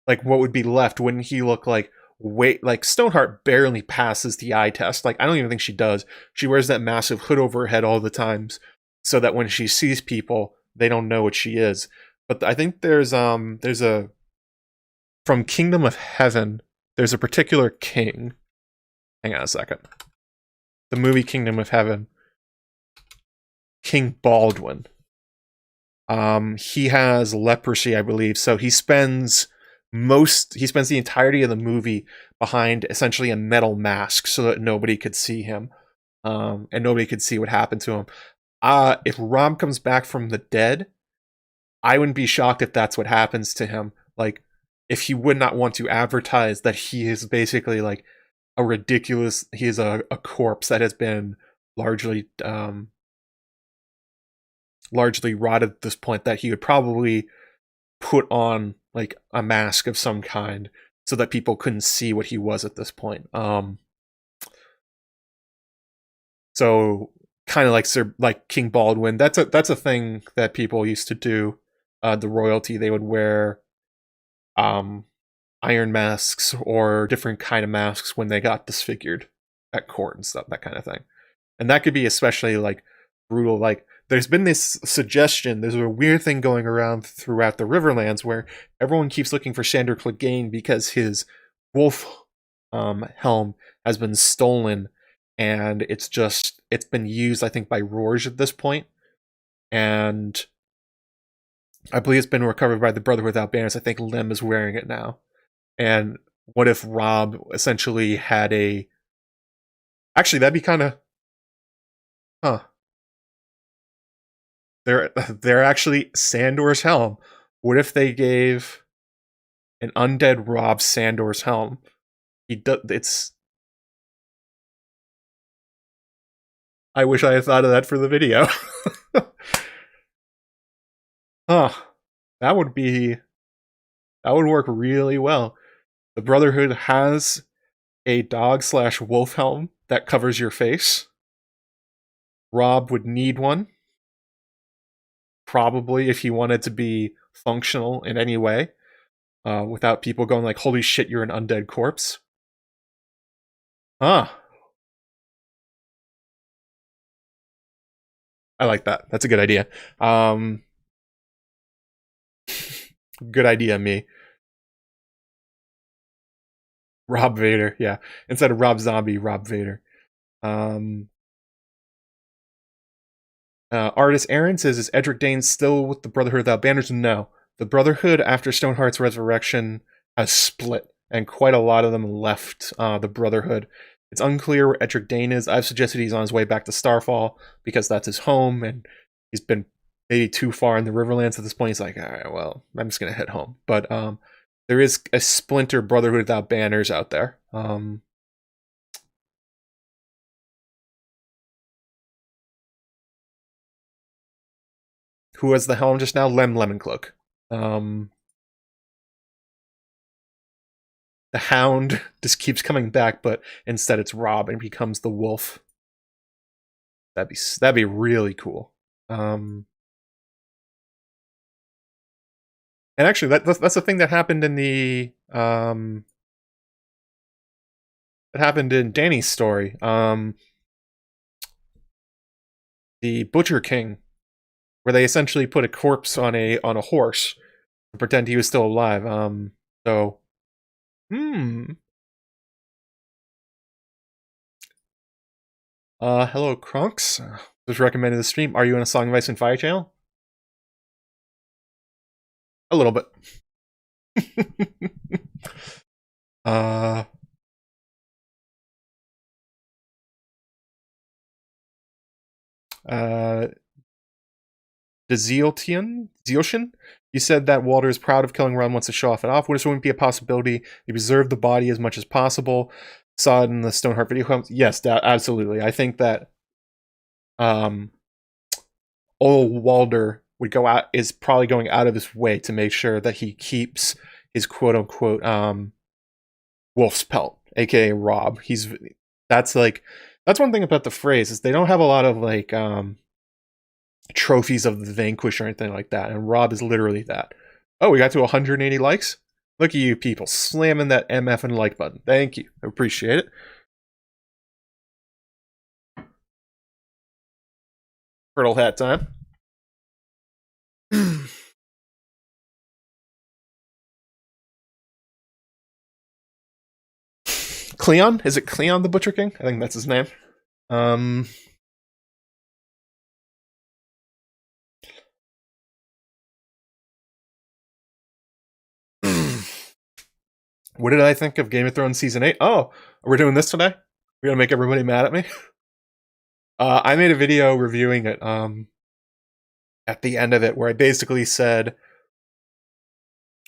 like what would be left? Wouldn't he look like like Stoneheart barely passes the eye test. Like I don't even think she does. She wears that massive hood over her head all the times so that when she sees people, they don't know what she is. But I think there's a from Kingdom of Heaven, there's a particular king. Hang on a second. The movie Kingdom of Heaven. King Baldwin. He has leprosy, I believe, so he spends the entirety of the movie behind essentially a metal mask so that nobody could see him. And nobody could see what happened to him. If Robb comes back from the dead, I wouldn't be shocked if that's what happens to him. Like, if he would not want to advertise that he is basically like he is a corpse that has been largely rotted at this point, that he would probably put on like a mask of some kind so that people couldn't see what he was at this point. So kind of like King Baldwin, that's a thing that people used to do. The royalty, they would wear iron masks or different kind of masks when they got disfigured at court and stuff, that kind of thing. And that could be especially like brutal. Like there's been this suggestion, there's a weird thing going around throughout the Riverlands where everyone keeps looking for Sandor Clegane because his wolf helm has been stolen, and it's been used, I think, by Rorge at this point, and I believe it's been recovered by the Brotherhood Without Banners. I think Lim is wearing it now. And what if Robb essentially had a... Actually, that'd be kind of... Huh. They're actually Sandor's helm. What if they gave an undead Robb Sandor's helm? It's... I wish I had thought of that for the video. Huh. That would work really well. The Brotherhood has a dog/wolf helm that covers your face. Robb would need one. Probably if he wanted to be functional in any way. Without people going like, holy shit, you're an undead corpse. Huh. I like that. That's a good idea. Good idea, me. Robb Vader, yeah. Instead of Rob Zombie, Robb Vader. Artist Aaron says, is Edric Dane still with the Brotherhood Without Banners? No. The Brotherhood, after Stoneheart's resurrection, has split, and quite a lot of them left the Brotherhood. It's unclear where Edric Dane is. I've suggested he's on his way back to Starfall, because that's his home, and he's been maybe too far in the Riverlands at this point. He's like, alright, well, I'm just going to head home. But there is a splinter Brotherhood Without Banners out there. Who has the helm just now? Lemoncloak. The Hound just keeps coming back, but instead it's Robb and becomes the Wolf. That'd be really cool. And actually, that's the thing that happened in the that happened in Dany's story. The Butcher King, where they essentially put a corpse on a horse to pretend he was still alive. So, hello, Krunks. Just recommended the stream. Are you in a Song of Ice and Fire channel? A little bit. Zealtian? You said that Walter is proud of killing Ron, wants to show off and off. What if it wouldn't be a possibility? You preserve the body as much as possible. Saw it in the Stoneheart video. Yes, absolutely. I think that old Walder is probably going out of his way to make sure that he keeps his quote unquote wolf's pelt, aka Robb. That's one thing about the phrase, is they don't have a lot of like trophies of the Vanquish or anything like that. And Robb is literally that. Oh, we got to 180 likes. Look at you people slamming that MF and like button. Thank you. I appreciate it. Turtle hat time. Cleon? Is it Cleon the Butcher King? I think that's his name. What did I think of Game of Thrones Season 8? Oh, we're doing this today? We're gonna make everybody mad at me? I made a video reviewing it at the end of it where I basically said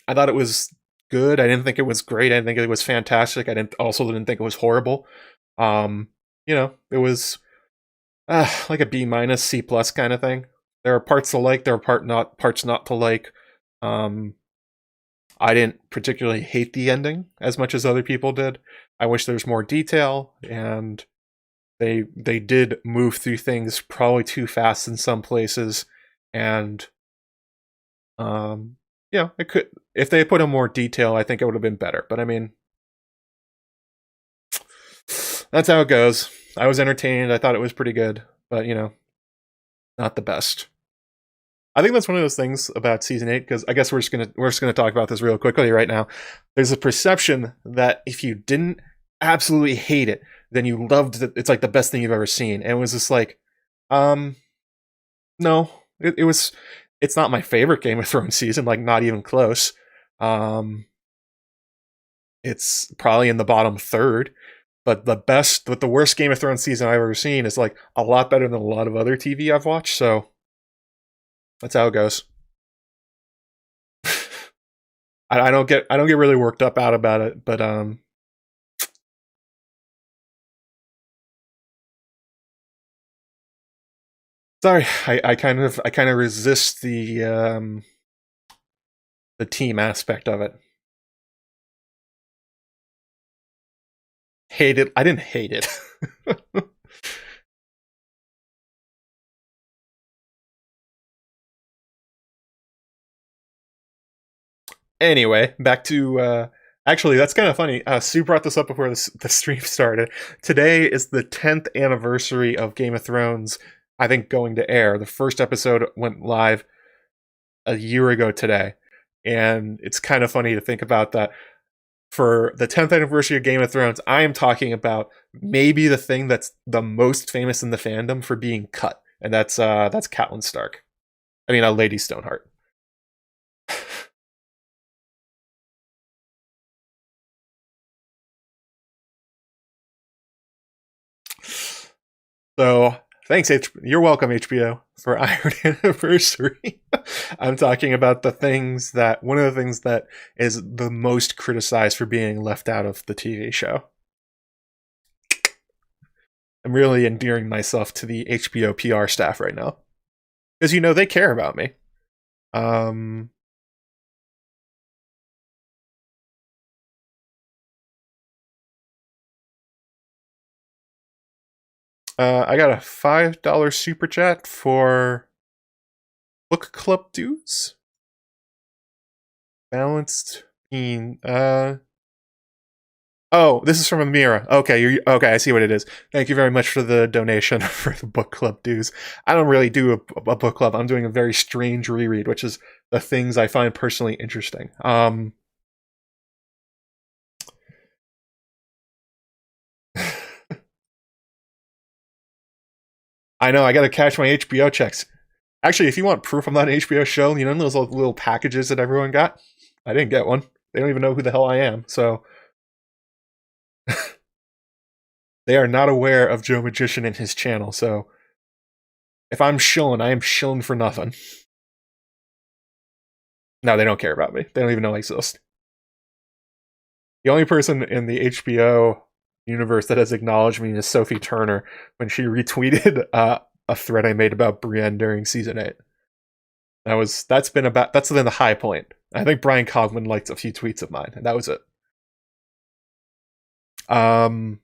I thought it was good. I didn't think it was great. I didn't think it was fantastic. I also didn't think it was horrible. You know, it was like a B minus, C plus kind of thing. There are parts to like. There are parts not to like. I didn't particularly hate the ending as much as other people did. I wish there was more detail, and they did move through things probably too fast in some places, and yeah, it could, if they put in more detail, I think it would have been better. But I mean, that's how it goes. I was entertained. I thought it was pretty good, but you know, not the best. I think that's one of those things about season 8, because I guess we're just gonna talk about this real quickly right now. There's a perception that if you didn't absolutely hate it, then you loved it. It's like the best thing you've ever seen. And it was just like, no, it's not my favorite Game of Thrones season, like not even close. It's probably in the bottom third, but the worst Game of Thrones season I've ever seen is like a lot better than a lot of other TV I've watched. So that's how it goes. I don't get really worked up out about it, but sorry, I kind of resist the team aspect of it. Hate it. I didn't hate it. Anyway, back to actually, that's kind of funny. Sue brought this up before the stream started. Today is the 10th anniversary of Game of Thrones, I think, going to air. The first episode went live a year ago today, and it's kind of funny to think about that. For the 10th anniversary of Game of Thrones, I am talking about maybe the thing that's the most famous in the fandom for being cut, and that's Catelyn Stark. I mean, Lady Stoneheart. So thanks, you're welcome, HBO, for Iron Anniversary. I'm talking about one of the things that is the most criticized for being left out of the TV show. I'm really endearing myself to the HBO PR staff right now, because you know they care about me. I got a $5 super chat for book club dues. Balanced bean. Oh, this is from Amira. Okay, okay. I see what it is. Thank you very much for the donation for the book club dues. I don't really do a book club. I'm doing a very strange reread, which is the things I find personally interesting. I know, I gotta cash my HBO checks. Actually, if you want proof I'm not an HBO show, you know those little packages that everyone got? I didn't get one. They don't even know who the hell I am, so... They are not aware of Joe Magician and his channel, so... If I'm shilling, I am shilling for nothing. No, they don't care about me. They don't even know I exist. The only person in the HBO universe that has acknowledged me is Sophie Turner when she retweeted a thread I made about Brienne during season 8. That's been the high point. I think Brian Cogman liked a few tweets of mine, and that was it. But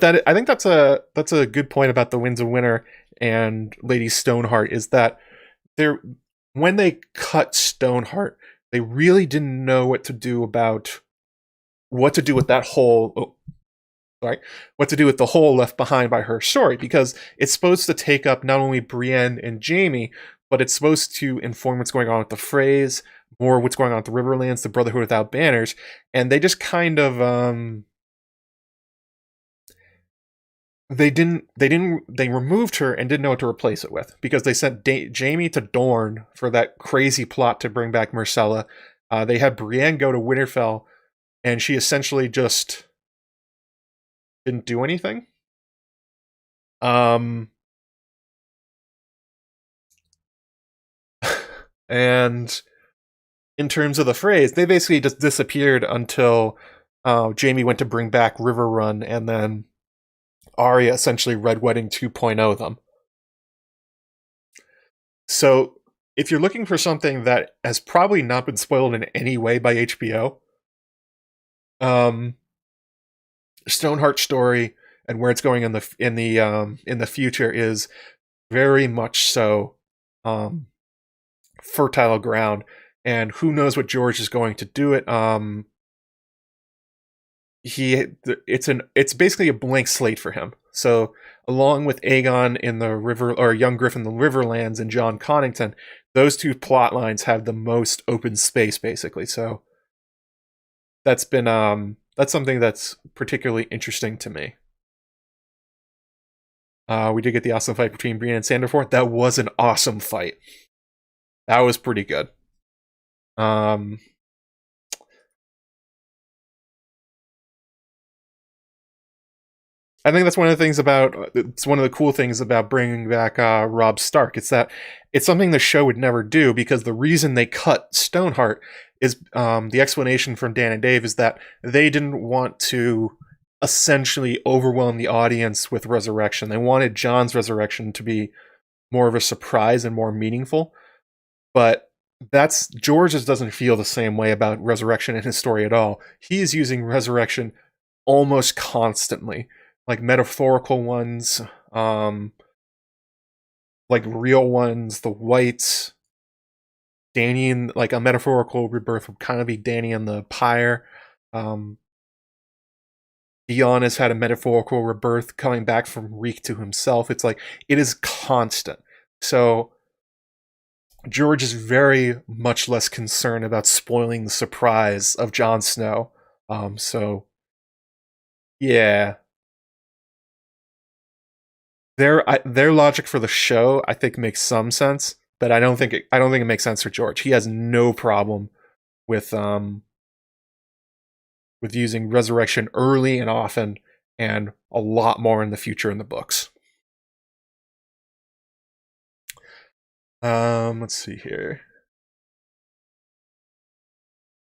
I think that's a good point about the Winds of Winter. and Lady Stoneheart is that they're when they cut Stoneheart, they really didn't know what to do with that whole what to do with the hole left behind by her story, because it's supposed to take up not only Brienne and Jaime, but it's supposed to inform what's going on with the Freys, more what's going on with the Riverlands, the Brotherhood Without Banners, and they just kind of they removed her and didn't know what to replace it with, because they sent Jaime to Dorne for that crazy plot to bring back Myrcella. They had Brienne go to Winterfell, and she essentially just didn't do anything. And in terms of the Freys, they basically just disappeared until Jaime went to bring back Riverrun, and then Arya essentially Red Wedding 2.0 them. So if you're looking for something that has probably not been spoiled in any way by HBO, Stoneheart's story and where it's going in the future is very much so fertile ground, and who knows what George is going to do it. It's basically a blank slate for him. So along with Aegon in the River, or Young Griffin in the Riverlands, and John Connington, those two plot lines have the most open space, basically. So that's been that's something that's particularly interesting to me. We did get the awesome fight between Brienne and Sandor. That was an awesome fight. That was pretty good. I think that's one of the things it's one of the cool things about bringing back Robb Stark. It's that it's something the show would never do, because the reason they cut Stoneheart is the explanation from Dan and Dave is that they didn't want to essentially overwhelm the audience with Resurrection. They wanted Jon's resurrection to be more of a surprise and more meaningful. But George just doesn't feel the same way about Resurrection in his story at all. He is using Resurrection almost constantly, like metaphorical ones, like real ones. The wights, Dany, and like a metaphorical rebirth would kind of be Dany and the pyre. Theon has had a metaphorical rebirth, coming back from Reek to himself. It's like, it is constant. So George is very much less concerned about spoiling the surprise of Jon Snow. So yeah, their logic for the show, I think, makes some sense, but I don't think it makes sense for George. He has no problem with using Resurrection early and often, and a lot more in the future in the books. Let's see here.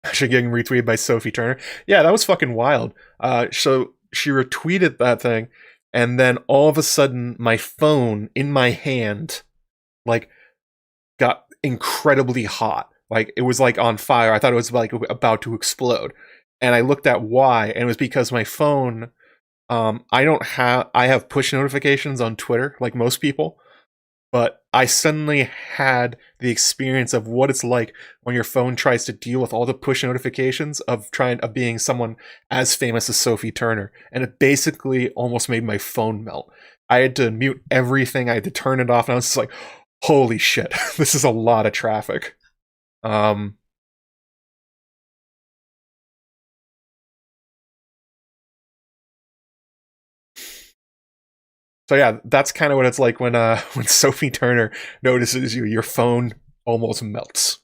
Actually getting retweeted by Sophie Turner. Yeah, that was fucking wild. So she retweeted that thing, and then all of a sudden my phone in my hand like got incredibly hot. Like it was like on fire. I thought it was like about to explode. And I looked at why, and it was because my phone, I have push notifications on Twitter like most people, but I suddenly had the experience of what it's like when your phone tries to deal with all the push notifications of being someone as famous as Sophie Turner, and it basically almost made my phone melt. I had to mute everything, I had to turn it off, and I was just like, holy shit, this is a lot of traffic. So yeah, that's kind of what it's like when Sophie Turner notices you. Your phone almost melts.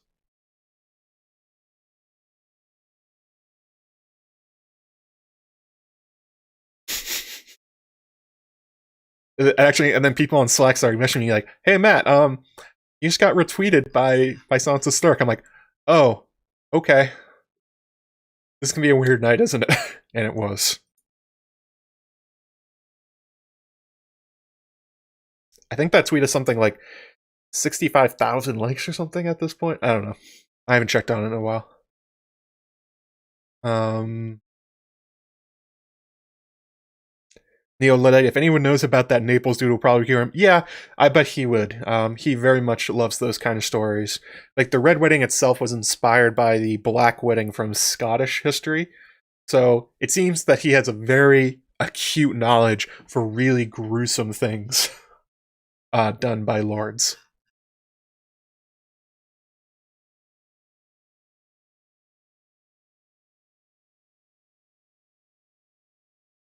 Actually, and then people on Slack started messaging me like, "Hey Matt, you just got retweeted by Sansa Stark." I'm like, "Oh, okay. This can be a weird night, isn't it?" And it was. I think that tweet is something like 65,000 likes or something at this point. I don't know. I haven't checked on it in a while. Neo Luddite, if anyone knows about that Naples dude, will probably hear him. Yeah, I bet he would. He very much loves those kind of stories. Like, the Red Wedding itself was inspired by the Black Wedding from Scottish history. So it seems that he has a very acute knowledge for really gruesome things done by lords.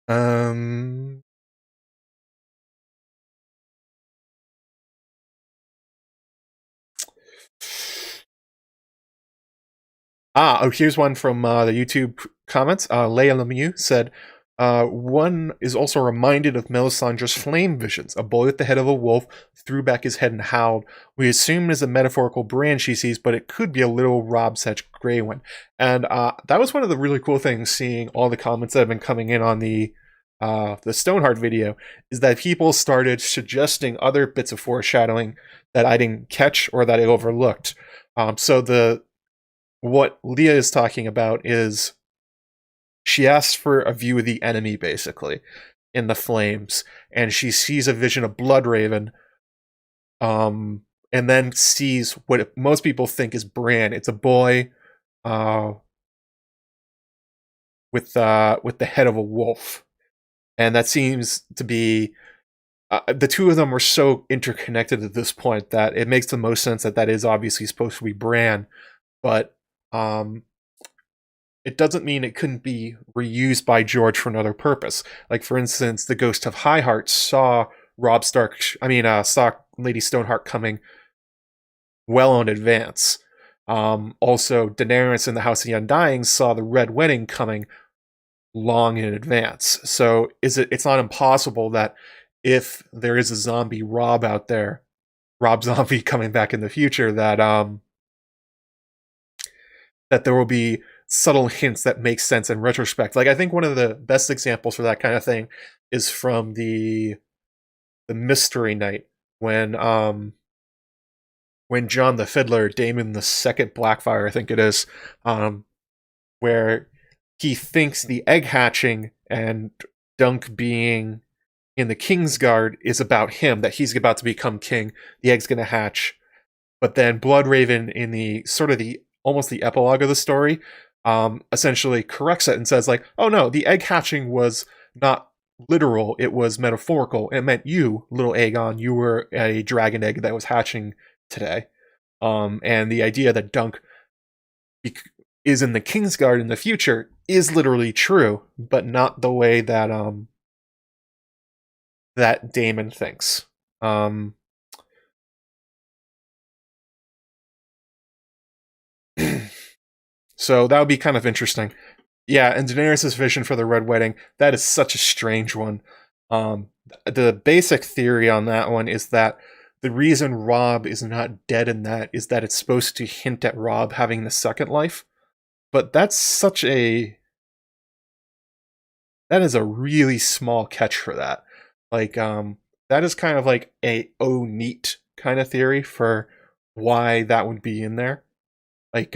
Um, here's one from the YouTube comments. Leia Lemieux said, one is also reminded of Melisandre's flame visions. A boy at the head of a wolf threw back his head and howled. We assume it is a metaphorical brand she sees, but it could be a little Robb Sedge Grey one. And that was one of the really cool things, seeing all the comments that have been coming in on the Stoneheart video, is that people started suggesting other bits of foreshadowing that I didn't catch or that I overlooked. So what Leah is talking about is she asks for a view of the enemy, basically, in the flames, and she sees a vision of bloodraven, and then sees what most people think is Bran. It's a boy with the head of a wolf, and that seems to be the two of them are so interconnected at this point that it makes the most sense that that is obviously supposed to be Bran, but it doesn't mean it couldn't be reused by George for another purpose. Like, for instance, the Ghost of Highheart saw saw Lady Stoneheart coming well in advance. Also, Daenerys in the House of the Undying saw the Red Wedding coming long in advance. So it's not impossible that if there is a zombie Robb out there, Robb Zombie coming back in the future, that there will be subtle hints that make sense in retrospect. Like, I think one of the best examples for that kind of thing is from the Mystery Night, when John the Fiddler, Daemon the Second Blackfire, I think it is, where he thinks the egg hatching and Dunk being in the Kingsguard is about him, that he's about to become king, the egg's going to hatch. But then bloodraven, in the sort of almost the epilogue of the story, essentially corrects it and says, like, oh no, the egg hatching was not literal, it was metaphorical. It meant you, little Aegon, you were a dragon egg that was hatching today. And the idea that Dunk is in the Kingsguard in the future is literally true, but not the way that that Daemon thinks. So that would be kind of interesting. Yeah, and Daenerys' vision for the Red Wedding, that is such a strange one. The basic theory on that one is that the reason Robb is not dead in that is that it's supposed to hint at Robb having the second life. But that's that is a really small catch for that. Like, that is kind of like a neat kind of theory for why that would be in there. Like,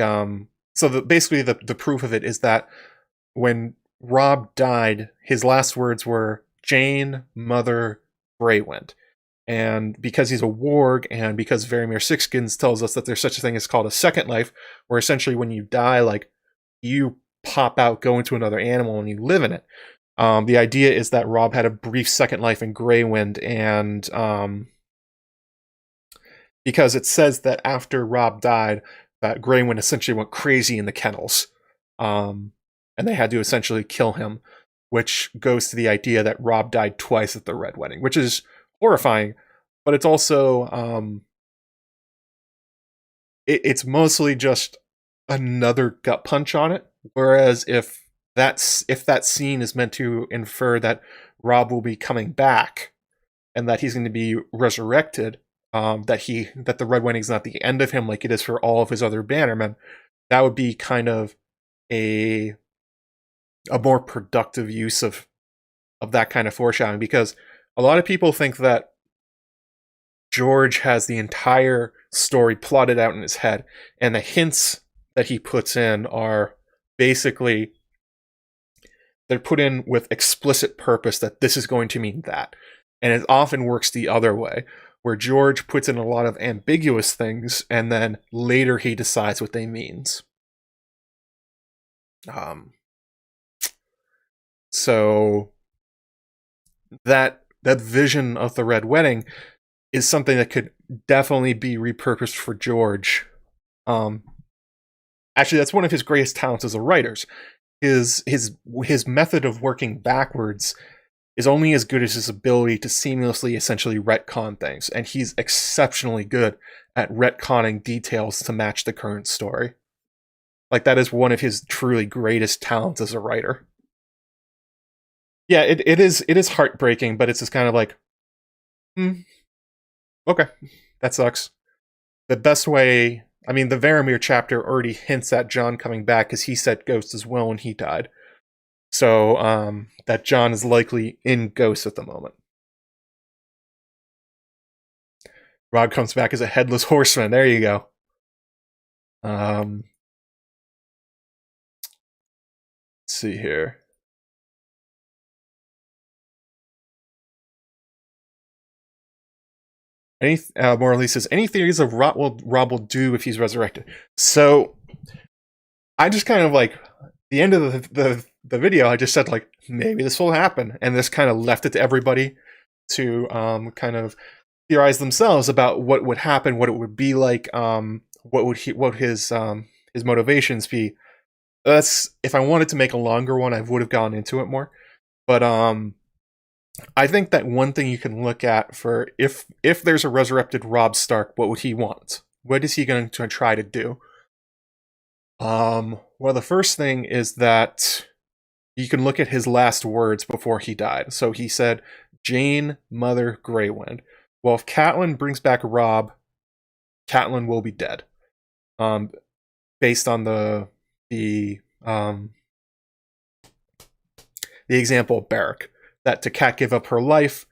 so basically the proof of it is that when Robb died, his last words were Jane, Mother, Greywind. And because he's a warg, and because Varamir Sixskins tells us that there's such a thing as called a second life, where essentially when you die, like, you pop out, go into another animal, and you live in it. The idea is that Robb had a brief second life in Greywind, and because it says that after Robb died, that Greywind essentially went crazy in the kennels, and they had to essentially kill him, which goes to the idea that Robb died twice at the Red Wedding, which is horrifying, but it's also it's mostly just another gut punch on it. Whereas if that scene is meant to infer that Robb will be coming back and that he's going to be resurrected, that the Red Wedding is not the end of him like it is for all of his other bannermen, that would be kind of a more productive use of that kind of foreshadowing, because a lot of people think that George has the entire story plotted out in his head, and the hints that he puts in are basically they're put in with explicit purpose that this is going to mean that. And it often works the other way, where George puts in a lot of ambiguous things, and then later he decides what they means. So that vision of the Red Wedding is something that could definitely be repurposed for George. Actually, that's one of his greatest talents as a writer. His method of working backwards is only as good as his ability to seamlessly essentially retcon things, and he's exceptionally good at retconning details to match the current story. Like, that is one of his truly greatest talents as a writer. Yeah, it is heartbreaking, but it's just kind of like, okay, that sucks. The best way, I mean, the Varamir chapter already hints at Jon coming back, because he set Ghost as well when he died. So, that Jon is likely in Ghost at the moment. Robb comes back as a headless horseman. There you go. Let's see here. Morley says, any theories of what Robb will do if he's resurrected? So, I just kind of like, the end of the video, I just said, like, maybe this will happen. And this kind of left it to everybody to kind of theorize themselves about what would happen, what it would be like, what his motivations be. That's, if I wanted to make a longer one, I would have gone into it more. But I think that one thing you can look at for if there's a resurrected Robb Stark, what would he want? What is he going to try to do? Well, the first thing is that you can look at his last words before he died. So he said, Jane, Mother, Greywind. Well, if Catelyn brings back Robb, Catelyn will be dead. Based on the example of Beric. That to Cat give up her life,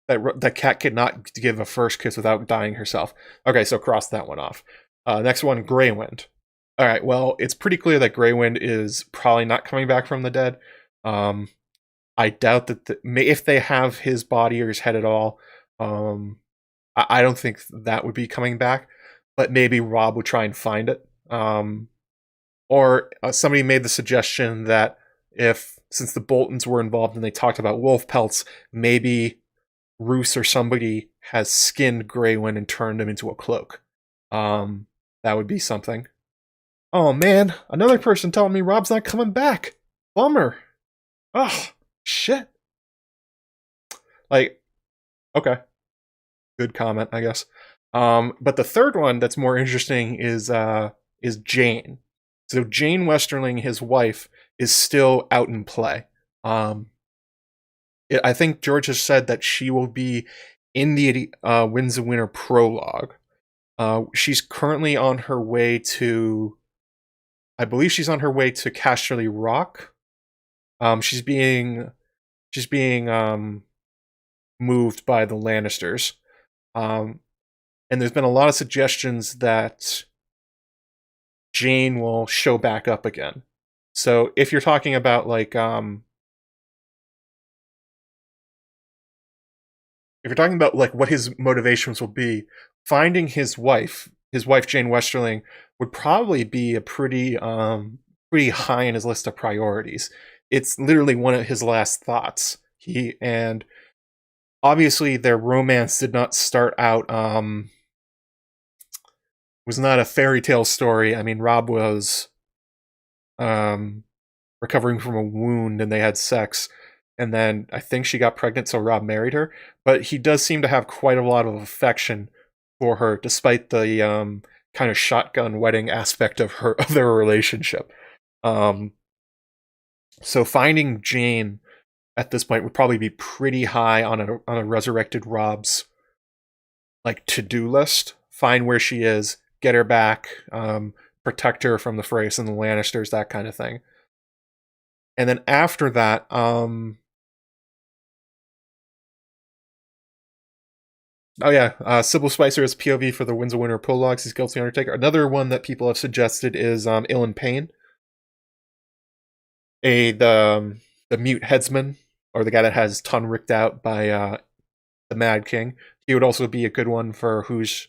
that Cat could not give a first kiss without dying herself. Okay, so cross that one off. Next one, Greywind. All right, well, it's pretty clear that Greywind is probably not coming back from the dead. I doubt that if they have his body or his head at all, I don't think that would be coming back. But maybe Robb would try and find it. Or somebody made the suggestion that since the Boltons were involved and they talked about wolf pelts, maybe Roose or somebody has skinned Greywind and turned him into a cloak. That would be something. Oh man, another person telling me Robb's not coming back. Bummer. Oh, shit. Like, okay. Good comment, I guess. But the third one that's more interesting is Jane. So Jane Westerling, his wife, is still out in play. I think George has said that she will be in the Winds of Winter prologue. She's currently on her way to, I believe she's on her way to Casterly Rock. She's being moved by the Lannisters. And there's been a lot of suggestions that Jane will show back up again. So if you're talking about like what his motivations will be, finding his wife Jane Westerling would probably be a pretty high in his list of priorities. It's literally one of his last thoughts. And obviously their romance did not start out was not a fairy tale story. I mean, Robb was recovering from a wound and they had sex, and then I think she got pregnant, so Robb married her. But he does seem to have quite a lot of affection for her, despite the kind of shotgun wedding aspect of their relationship. So finding Jane at this point would probably be pretty high on a resurrected Robb's like to-do list. Find where she is, get her back, protect her from the Freys and the Lannisters, that kind of thing. And then after that, Sybil Spicer is POV for the Winds of Winter prologues. He's Guilty Undertaker. Another one that people have suggested is Ill and Pain. The the mute headsman, or the guy that has Ton ripped out by the Mad King. He would also be a good one for who's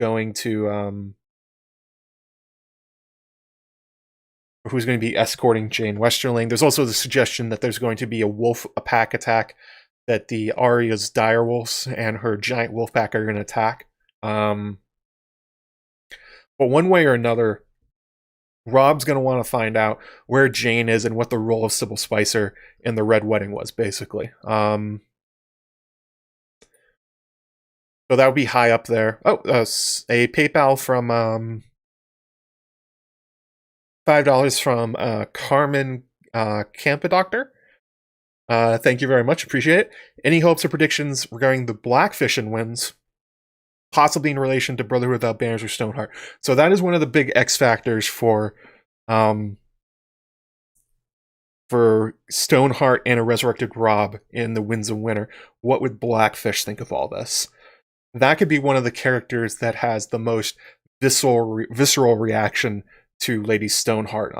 going to be escorting Jane Westerling. There's also the suggestion that there's going to be a pack attack, that the Arya's direwolves and her giant wolf pack are going to attack. But one way or another, Robb's going to want to find out where Jane is and what the role of Sybil Spicer in the Red Wedding was, basically. So that would be high up there. Oh, a PayPal from $5 from Carmen Campadoctor. Thank you very much. Appreciate it. Any hopes or predictions regarding the Blackfishin wins? Possibly in relation to Brotherhood Without Banners or Stoneheart. So that is one of the big X factors for Stoneheart and a resurrected Robb in the Winds of Winter. What would Blackfish think of all this? That could be one of the characters that has the most visceral reaction to Lady Stoneheart.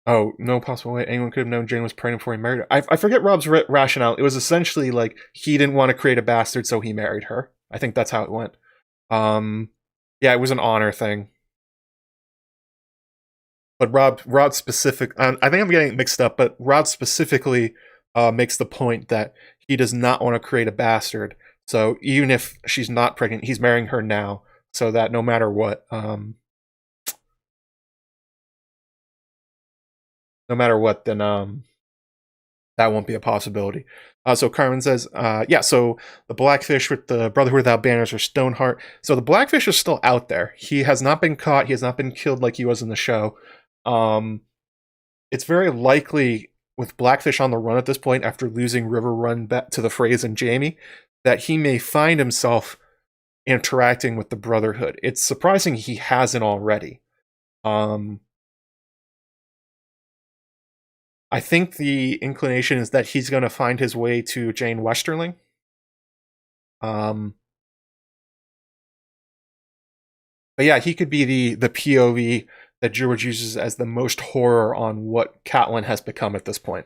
Oh, no possible way anyone could have known Jane was pregnant before he married her. I forget Robb's rationale. It was essentially like he didn't want to create a bastard, so he married her. I think that's how it went. Yeah, it was an honor thing. But Robb specific, I think I'm getting it mixed up, but Robb specifically makes the point that he does not want to create a bastard. So even if she's not pregnant, he's marrying her now, so that no matter what, then that won't be a possibility. So Carmen says, yeah, so the Blackfish with the Brotherhood Without Banners or Stoneheart. So the Blackfish is still out there. He has not been caught. He has not been killed like he was in the show. It's very likely, with Blackfish on the run at this point, after losing River Run back to the Freys and Jaime, that he may find himself interacting with the Brotherhood. It's surprising he hasn't already. I think the inclination is that he's going to find his way to Jane Westerling. But yeah, he could be the POV that George uses as the most horror on what Catelyn has become at this point.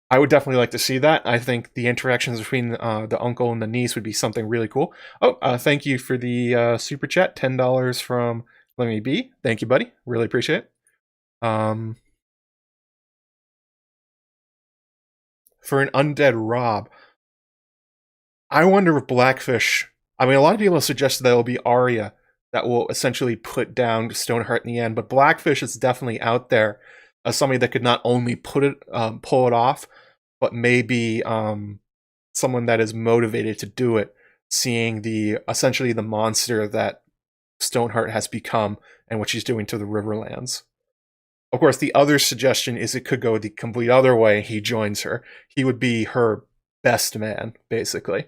I would definitely like to see that. I think the interactions between the uncle and the niece would be something really cool. Oh, thank you for the super chat. $10 from Let Me Be. Thank you, buddy. Really appreciate it. For an undead Robb, I wonder if Blackfish... I mean, a lot of people have suggested that it'll be Arya that will essentially put down Stoneheart in the end, but Blackfish is definitely out there as somebody that could not only pull it off, but maybe someone that is motivated to do it, seeing essentially the monster that Stoneheart has become and what she's doing to the Riverlands. Of course, the other suggestion is it could go the complete other way. He joins her. He would be her best man, basically.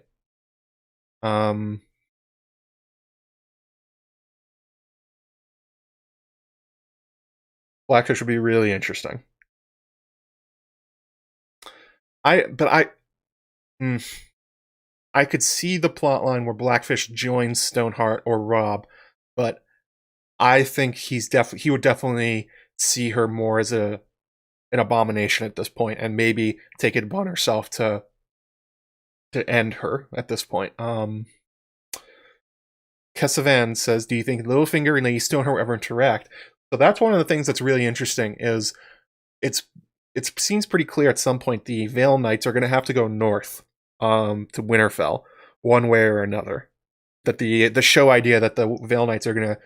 Blackfish would be really interesting. I could see the plot line where Blackfish joins Stoneheart or Robb, but I think he would definitely see her more as an abomination at this point, and maybe take it upon herself to end her at this point. Kesavan says, do you think Littlefinger and Lady Stoneheart will ever interact? So that's one of the things that's really interesting, is it seems pretty clear at some point the Vale Knights are going to have to go north to Winterfell, one way or another. That the show idea that the Vale Knights are going to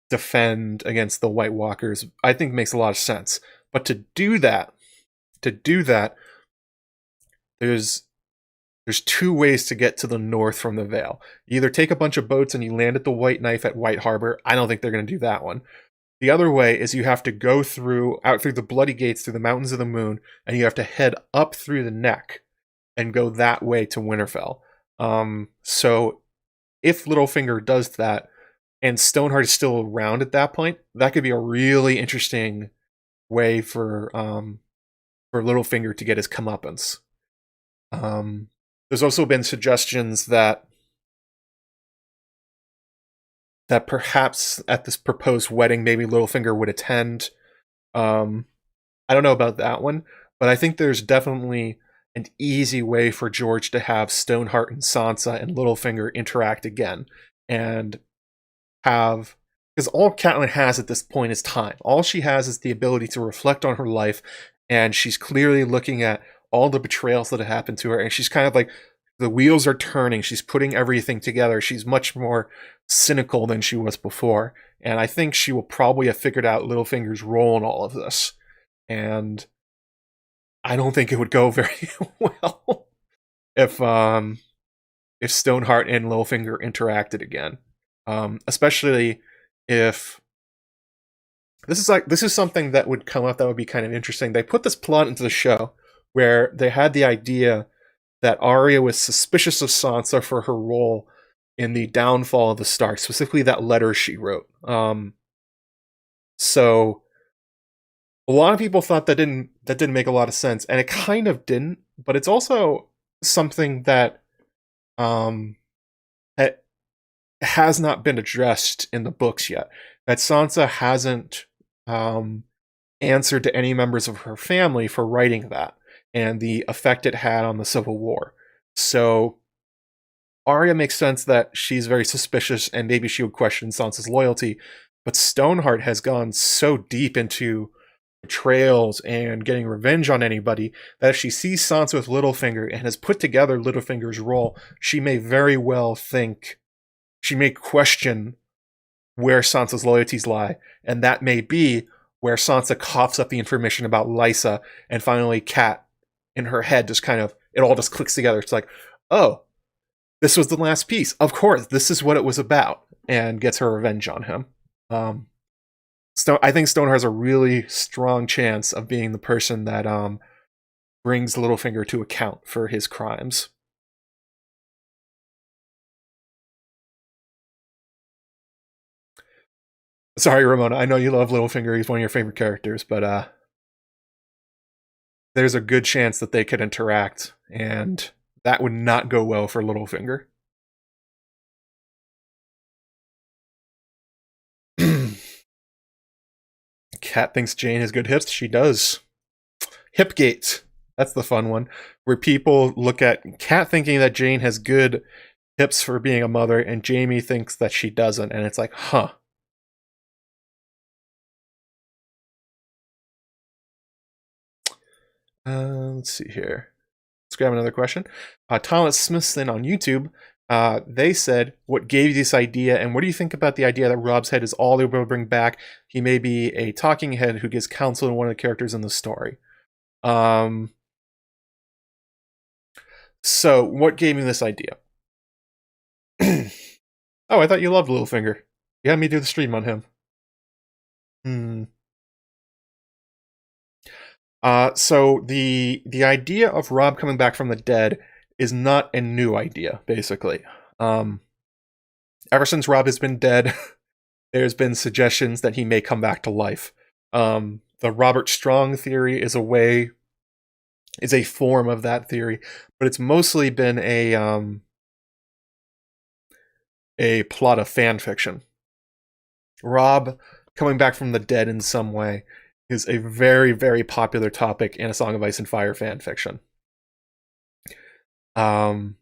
defend against the White Walkers, I think makes a lot of sense. But to do that, there's two ways to get to the north from the Vale. You either take a bunch of boats and you land at the White Knife at White Harbor. I don't think they're going to do that one. The other way is you have to go out through the Bloody Gates, through the Mountains of the Moon, and you have to head up through the Neck and go that way to Winterfell. So if Littlefinger does that, and Stoneheart is still around at that point, that could be a really interesting way for for Littlefinger to get his comeuppance. There's also been suggestions that perhaps at this proposed wedding, maybe Littlefinger would attend. I don't know about that one, but I think there's definitely an easy way for George to have Stoneheart and Sansa and Littlefinger interact again, and have, because all Catelyn has at this point is time. All she has is the ability to reflect on her life, and she's clearly looking at all the betrayals that have happened to her, and she's kind of like, the wheels are turning, she's putting everything together, she's much more cynical than she was before, and I think she will probably have figured out Littlefinger's role in all of this, and I don't think it would go very well if Stoneheart and Littlefinger interacted again. Especially if this is something that would come up that would be kind of interesting. They put this plot into the show where they had the idea that Arya was suspicious of Sansa for her role in the downfall of the Stark, specifically that letter she wrote. So a lot of people thought that didn't make a lot of sense, and it kind of didn't, but it's also something that has not been addressed in the books yet. That Sansa hasn't answered to any members of her family for writing that, and the effect it had on the Civil War. So Arya makes sense that she's very suspicious, and maybe she would question Sansa's loyalty, but Stoneheart has gone so deep into betrayals and getting revenge on anybody that if she sees Sansa with Littlefinger and has put together Littlefinger's role, she may very well think, she may question where Sansa's loyalties lie, and that may be where Sansa coughs up the information about Lysa, and finally Cat, in her head, just kind of, it all just clicks together. It's like, oh, this was the last piece. Of course, this is what it was about, and gets her revenge on him. I think Stoneheart has a really strong chance of being the person that brings Littlefinger to account for his crimes. Sorry, Ramona, I know you love Littlefinger, he's one of your favorite characters, but there's a good chance that they could interact, and that would not go well for Littlefinger. Kat thinks Jane has good hips. She does. Hipgate. That's the fun one. Where people look at Kat thinking that Jane has good hips for being a mother, and Jamie thinks that she doesn't. And it's like, huh. Let's see here. Let's grab another question. Thomas Smithson on YouTube. They said, what gave you this idea, and what do you think about the idea that Robb's head is all they will bring back? He may be a talking head who gives counsel to one of the characters in the story. So, what gave me this idea? Oh, I thought you loved Littlefinger. You had me do the stream on him. So the idea of Robb coming back from the dead is not a new idea, basically. Ever since Robb has been dead, there's been suggestions that he may come back to life. The Robert Strong theory is a form of that theory, but it's mostly been a plot of fan fiction. Robb coming back from the dead in some way is a very, very popular topic in A Song of Ice and Fire fan fiction. So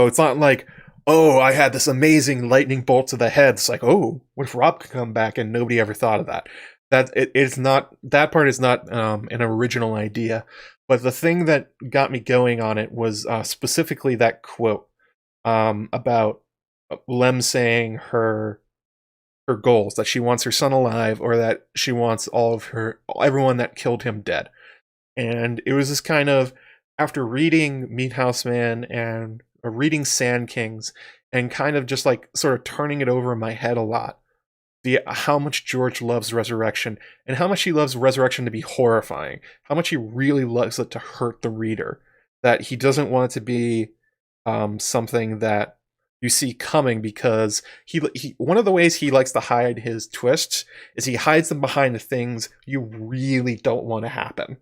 it's not like, oh, I had this amazing lightning bolt to the head. It's like, oh, what if Robb could come back? And nobody ever thought of that. It's not, that part is not an original idea. But the thing that got me going on it was specifically that quote about Lem saying her goals, that she wants her son alive, or that she wants everyone that killed him dead. And it was this kind of, after reading Meat House Man and reading Sand Kings, and kind of just like sort of turning it over in my head a lot, how much George loves Resurrection, and how much he loves Resurrection to be horrifying, how much he really loves it to hurt the reader, that he doesn't want it to be something that you see coming, because he one of the ways he likes to hide his twists is he hides them behind the things you really don't want to happen.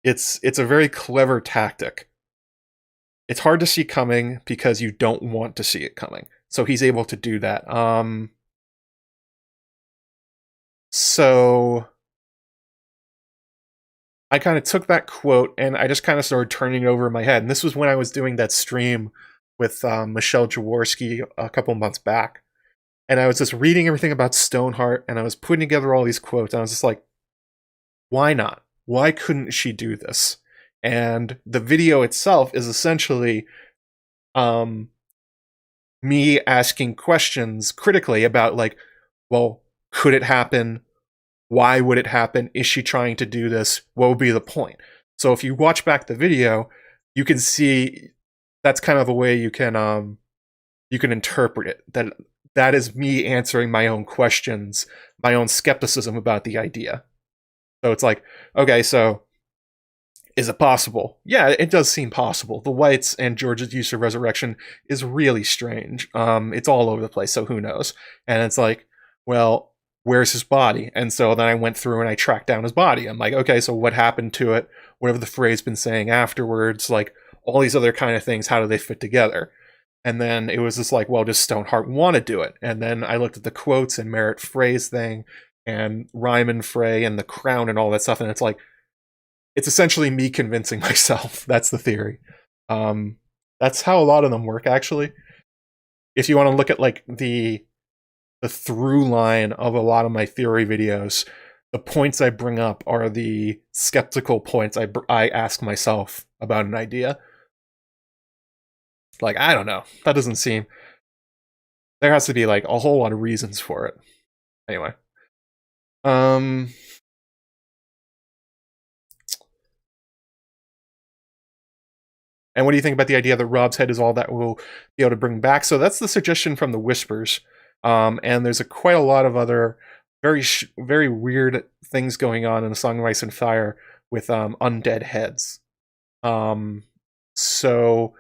It's a very clever tactic. It's hard to see coming because you don't want to see it coming. So he's able to do that. So I kind of took that quote and I just kind of started turning it over in my head. And this was when I was doing that stream with Michelle Jaworski a couple months back. And I was just reading everything about Stoneheart, and I was putting together all these quotes, and I was just like, why not? Why couldn't she do this? And the video itself is essentially me asking questions critically about, like, well, could it happen? Why would it happen? Is she trying to do this? What would be the point? So if you watch back the video, you can see that's kind of a way you can interpret it. That is me answering my own questions, my own skepticism about the idea. So it's like, okay, so is it possible? Yeah, it does seem possible. The wights and George's use of resurrection is really strange. It's all over the place, so who knows? And it's like, well, where's his body? And so then I went through and I tracked down his body. I'm like, okay, so what happened to it? What have the Frey's been saying afterwards? Like, all these other kind of things, how do they fit together? And then it was just like, well, does Stoneheart want to do it? And then I looked at the quotes and Merritt Frey's thing and Ryman Frey and the crown and all that stuff, and it's like, it's essentially me convincing myself. That's the theory. That's how a lot of them work, actually. If you want to look at like the through line of a lot of my theory videos, the points I bring up are the skeptical points I ask myself about an idea. Like, I don't know. That doesn't seem... There has to be like a whole lot of reasons for it. Anyway. And what do you think about the idea that Robb's head is all that we'll be able to bring back? So that's the suggestion from the Whispers. And there's quite a lot of other very weird things going on in A Song of Ice and Fire with undead heads. So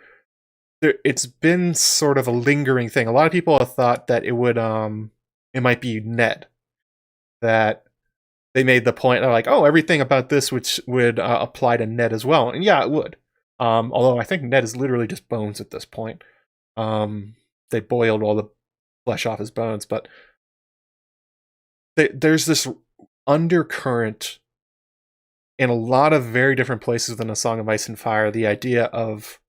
it's been sort of a lingering thing. A lot of people have thought that it might be Ned. That they made the point, they're like, oh, everything about this which would apply to Ned as well. And yeah, it would. Although I think Ned is literally just bones at this point. They boiled all the flesh off his bones, but there's this undercurrent in a lot of very different places than A Song of Ice and Fire, the idea of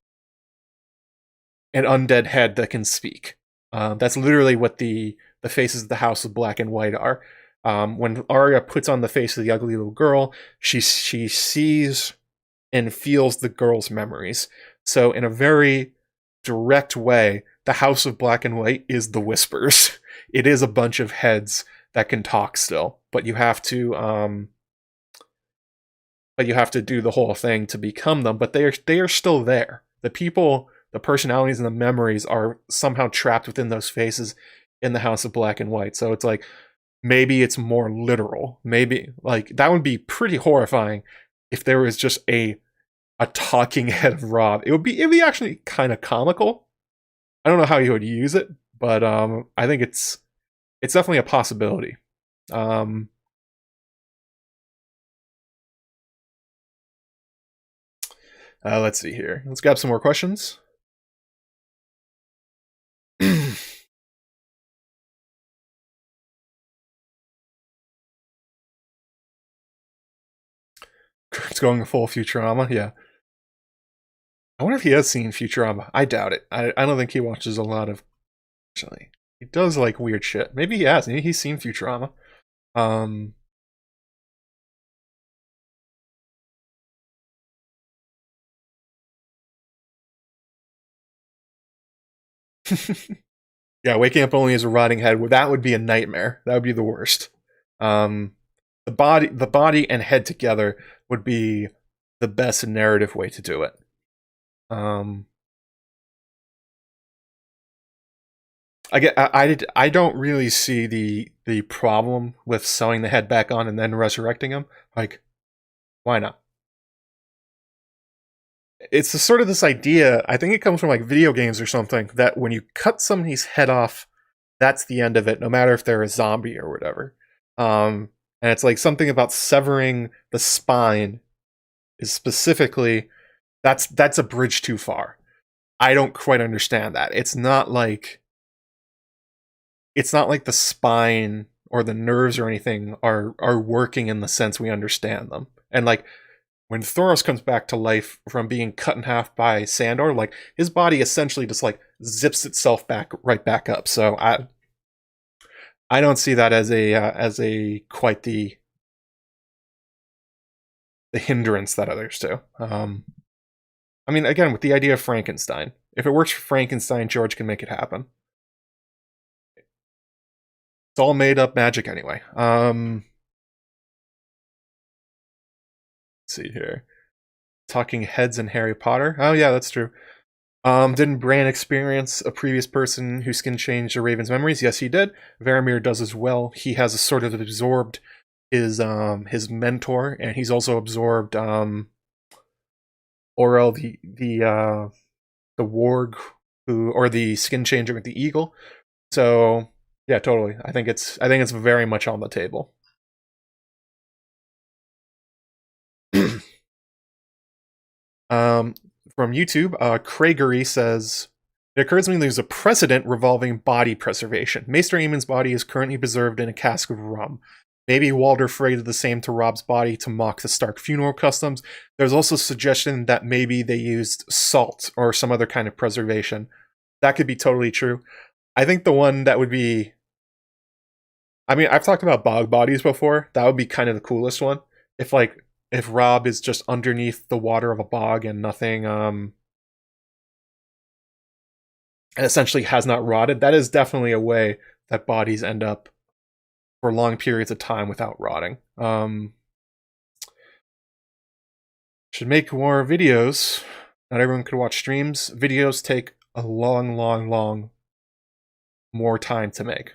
an undead head that can speak. That's literally what the faces of the House of Black and White are. When Arya puts on the face of the ugly little girl, she sees and feels the girl's memories. So in a very direct way, the House of Black and White is the Whispers. It is a bunch of heads that can talk still, but you have to do the whole thing to become them. But they are still there. The people, the personalities, and the memories are somehow trapped within those faces in the House of Black and White. So it's like, maybe it's more literal. Maybe, like, that would be pretty horrifying if there was just a talking head of Robb. It'd be actually kind of comical. I don't know how you would use it, but I think it's definitely a possibility. Let's see here. Let's grab some more questions. It's going full Futurama, yeah. I wonder if he has seen Futurama. I doubt it. I don't think he watches a lot of... Actually, he does like weird shit. Maybe he has. Maybe he's seen Futurama. Yeah, waking up only as a rotting head, that would be a nightmare. That would be the worst. The body and head together would be the best narrative way to do it. I don't really see the problem with sewing the head back on and then resurrecting him. Like, why not? it's sort of this idea, I think it comes from like video games or something, that when you cut somebody's head off, that's the end of it, no matter if they're a zombie or whatever. And it's like something about severing the spine is specifically, that's a bridge too far. I don't quite understand that. It's not like the spine or the nerves or anything are working in the sense we understand them. And like when Thoros comes back to life from being cut in half by Sandor, like his body essentially just like zips itself right back up. So I don't see that as a quite the hindrance that others do. I mean, again, with the idea of Frankenstein, if it works for Frankenstein, George can make it happen. It's all made up magic anyway. Let's see here. Talking heads in Harry Potter. Oh yeah, that's true. Didn't Bran experience a previous person whose skin changed a Raven's memories? Yes, he did. Varamir does as well. He has a sort of absorbed his mentor, and he's also absorbed Orel, the warg or the skin changer with the eagle. So yeah, totally. I think it's very much on the table. From YouTube, Craigery says, it occurs to me there's a precedent revolving body preservation. Maester Aemon's body is currently preserved in a cask of rum. Maybe Walder Frey did the same to Robb's body to mock the Stark funeral customs. There's also suggestion that maybe they used salt or some other kind of preservation. That could be totally true. I think the one that would be... I mean, I've talked about bog bodies before. That would be kind of the coolest one. If Robb is just underneath the water of a bog and nothing, and essentially has not rotted, that is definitely a way that bodies end up for long periods of time without rotting. Should make more videos. Not everyone could watch streams. Videos take a long more time to make.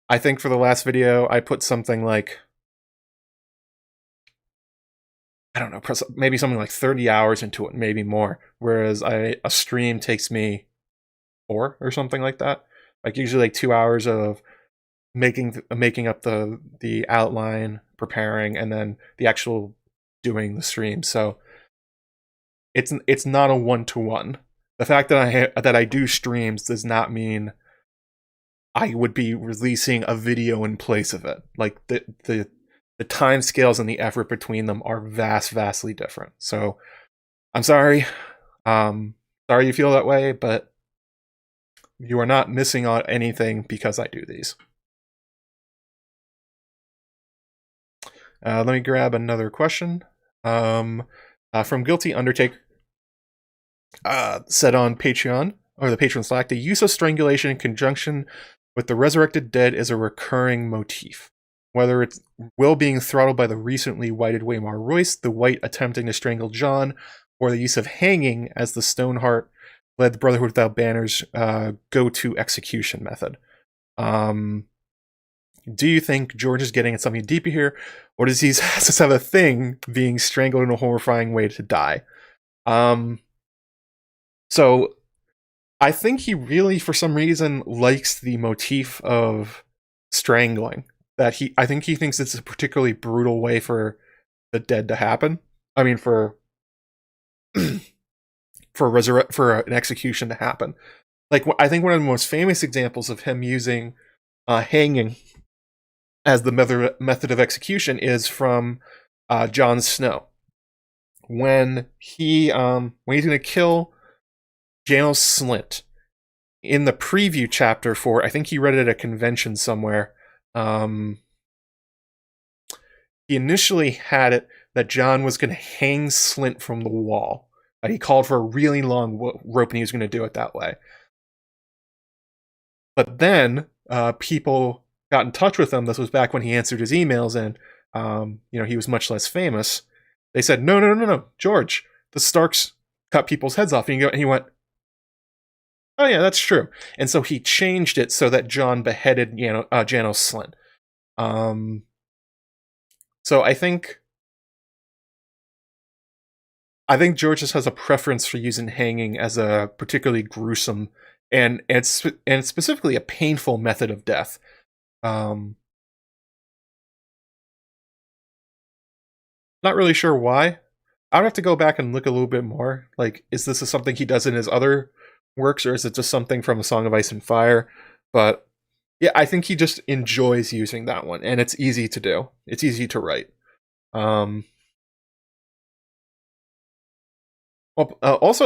I think for the last video, I put something like, I don't know, maybe something like 30 hours into it, maybe more. Whereas a stream takes me 4 or something like that. Like usually like 2 hours of making up the outline, preparing, and then the actual doing the stream. So it's not a 1-to-1. The fact that I do streams does not mean I would be releasing a video in place of it. Like the time scales and the effort between them are vastly different. So I'm sorry. Sorry you feel that way, but you are not missing on anything because I do these. Let me grab another question. From Guilty Undertake. Said on Patreon, or the Patreon Slack, the use of strangulation in conjunction with the resurrected dead is a recurring motif. Whether it's Will being throttled by the recently wighted Waymar Royce, the wight attempting to strangle Jon, or the use of hanging as the Stoneheart led the Brotherhood Without Banners go-to execution method. Do you think George is getting at something deeper here, or does he just have a thing being strangled in a horrifying way to die? So I think he really, for some reason, likes the motif of strangling. I think he thinks it's a particularly brutal way for the dead to happen. I mean, for an execution to happen. Like, I think one of the most famous examples of him using hanging as the method of execution is from Jon Snow. When he's going to kill Janos Slynt, in the preview chapter for, I think he read it at a convention somewhere, he initially had it that Jon was going to hang Slynt from the wall. He called for a really long rope and he was going to do it that way. But then people got in touch with him. This was back when he answered his emails and he was much less famous. They said, no, George, the Starks cut people's heads off. And he went, oh yeah, that's true. And so he changed it so that Jon beheaded Janos Slynt. So I think I think George just has a preference for using hanging as a particularly gruesome and specifically a painful method of death. Not really sure why. I would have to go back and look a little bit more. Like, is this something he does in his other works, or is it just something from A Song of Ice and Fire? But yeah, I think he just enjoys using that one, and it's easy to do. It's easy to write. Also,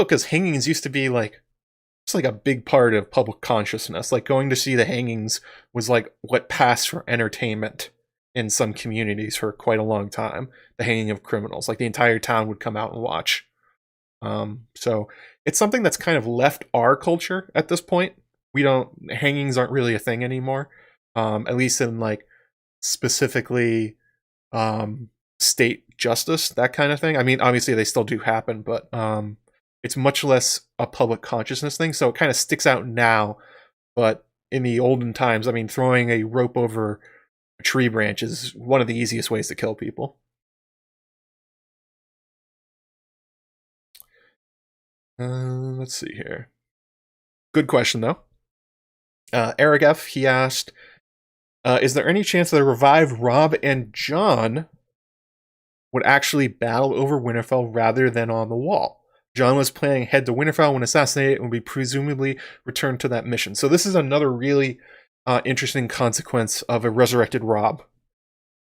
because hangings used to be like just like a big part of public consciousness. Like going to see the hangings was like what passed for entertainment in some communities for quite a long time. The hanging of criminals, like the entire town would come out and watch. So it's something that's kind of left our culture at this point. Hangings aren't really a thing anymore. At least in like specifically state justice, that kind of thing. I mean, obviously they still do happen, but it's much less a public consciousness thing, so it kind of sticks out now. But in the olden times, I mean, throwing a rope over a tree branch is one of the easiest ways to kill people. Let's see here. Good question, though. Eric F., he asked, is there any chance that a revived Robb and Jon would actually battle over Winterfell rather than on the wall? Jon was planning head to Winterfell when assassinated and would be presumably returned to that mission. So this is another really interesting consequence of a resurrected Robb.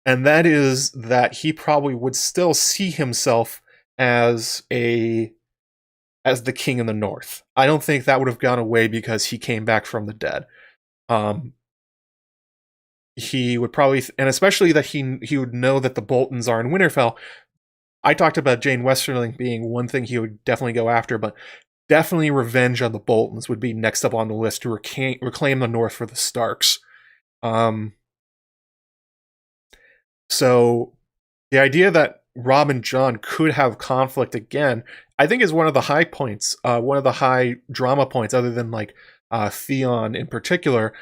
And that is that he probably would still see himself as the king in the north. I don't think that would have gone away because he came back from the dead. He would probably, and especially that he would know that the Boltons are in Winterfell. I talked about Jane Westerling being one thing he would definitely go after, but definitely revenge on the Boltons would be next up on the list to reclaim the North for the Starks. So the idea that Robb and Jon could have conflict again, I think is one of the high points, one of the high drama points, other than like Theon in particular.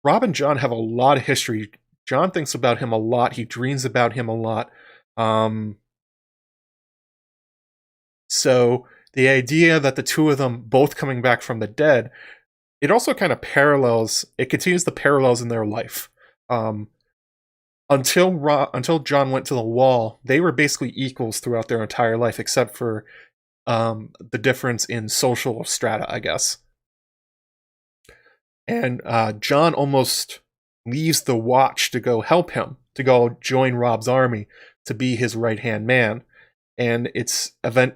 Robb and Jon have a lot of history. Jon thinks about him a lot. He dreams about him a lot. So the idea that the two of them both coming back from the dead, it also kind of continues the parallels in their life. Until Jon went to the wall, they were basically equals throughout their entire life, except for the difference in social strata, I guess. And Jon almost leaves the Watch to go help him, to go join Robb's army, to be his right-hand man. And it's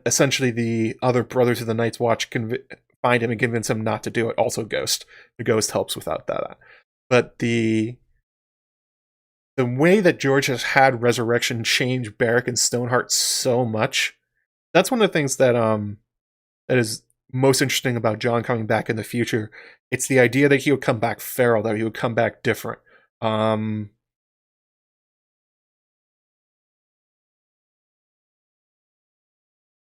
essentially the other brothers of the Night's Watch find him and convince him not to do it. Also Ghost. The Ghost helps without that. But the way that George has had Resurrection change Beric and Stoneheart so much, that's one of the things that is most interesting about Jon coming back in the future. It's the idea that he would come back feral, that he would come back different.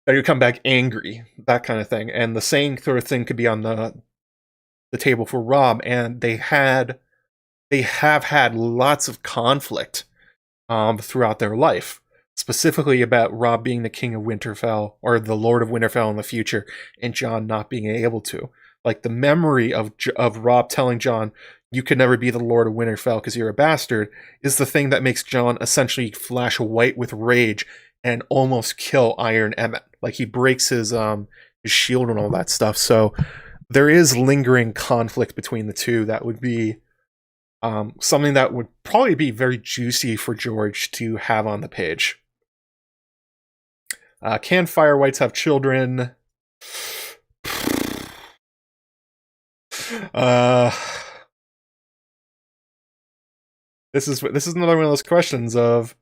That he would come back angry, that kind of thing. And the same sort of thing could be on the table for Robb. And they have had lots of conflict throughout their life, specifically about Robb being the king of Winterfell, or the Lord of Winterfell in the future, and Jon not being able to. Like, the memory of Robb telling Jon, you can never be the Lord of Winterfell because you're a bastard, is the thing that makes Jon essentially flash white with rage and almost kill Iron Emmett. Like, he breaks his shield and all that stuff. So there is lingering conflict between the two that would be something that would probably be very juicy for George to have on the page. Can fire wights have children? This is another one of those questions of,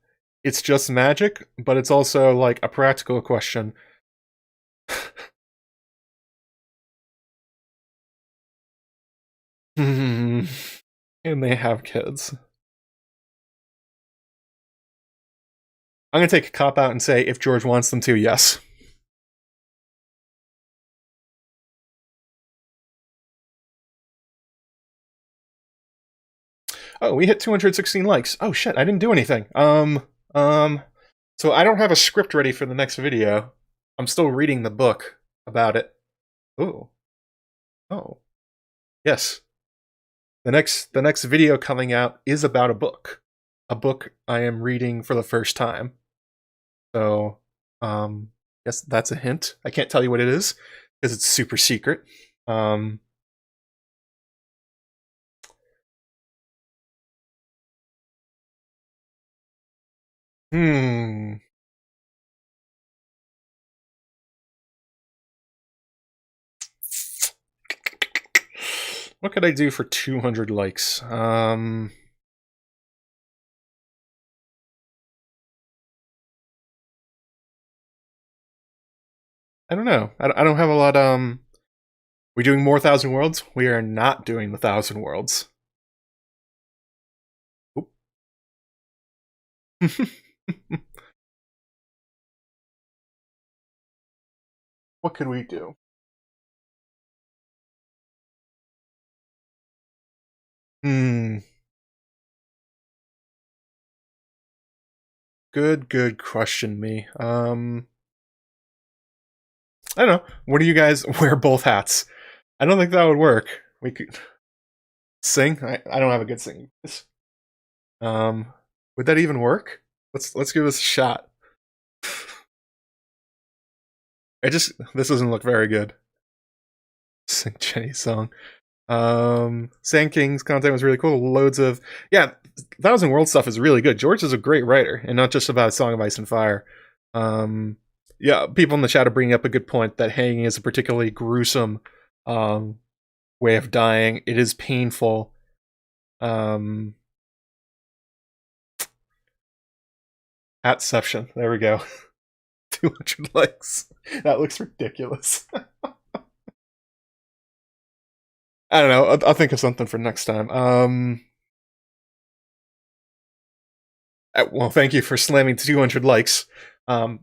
it's just magic, but it's also like a practical question. And they have kids. I'm going to take a cop out and say, if George wants them to, yes. Oh, we hit 216 likes. Oh shit, I didn't do anything. So I don't have a script ready for the next video. I'm still reading the book about it. Ooh. Oh. Yes. The next video coming out is about a book. A book I am reading for the first time. So, guess that's a hint. I can't tell you what it is because it's super secret. What could I do for 200 likes? I don't know. I don't have a lot. We doing more Thousand Worlds? We are not doing the Thousand Worlds. What could we do? Good question, me. I don't know. What do you guys wear both hats? I don't think that would work. We could sing. I don't have a good singing voice. Would that even work? Let's give this a shot. This doesn't look very good. Sing Jenny's song. Sand King's content was really cool. Loads of Thousand World stuff is really good. George is a great writer, and not just about Song of Ice and Fire. Yeah, people in the chat are bringing up a good point that hanging is a particularly gruesome way of dying. It is painful. Atception. There we go. 200 likes. That looks ridiculous. I don't know. I'll think of something for next time. Well, thank you for slamming 200 likes. I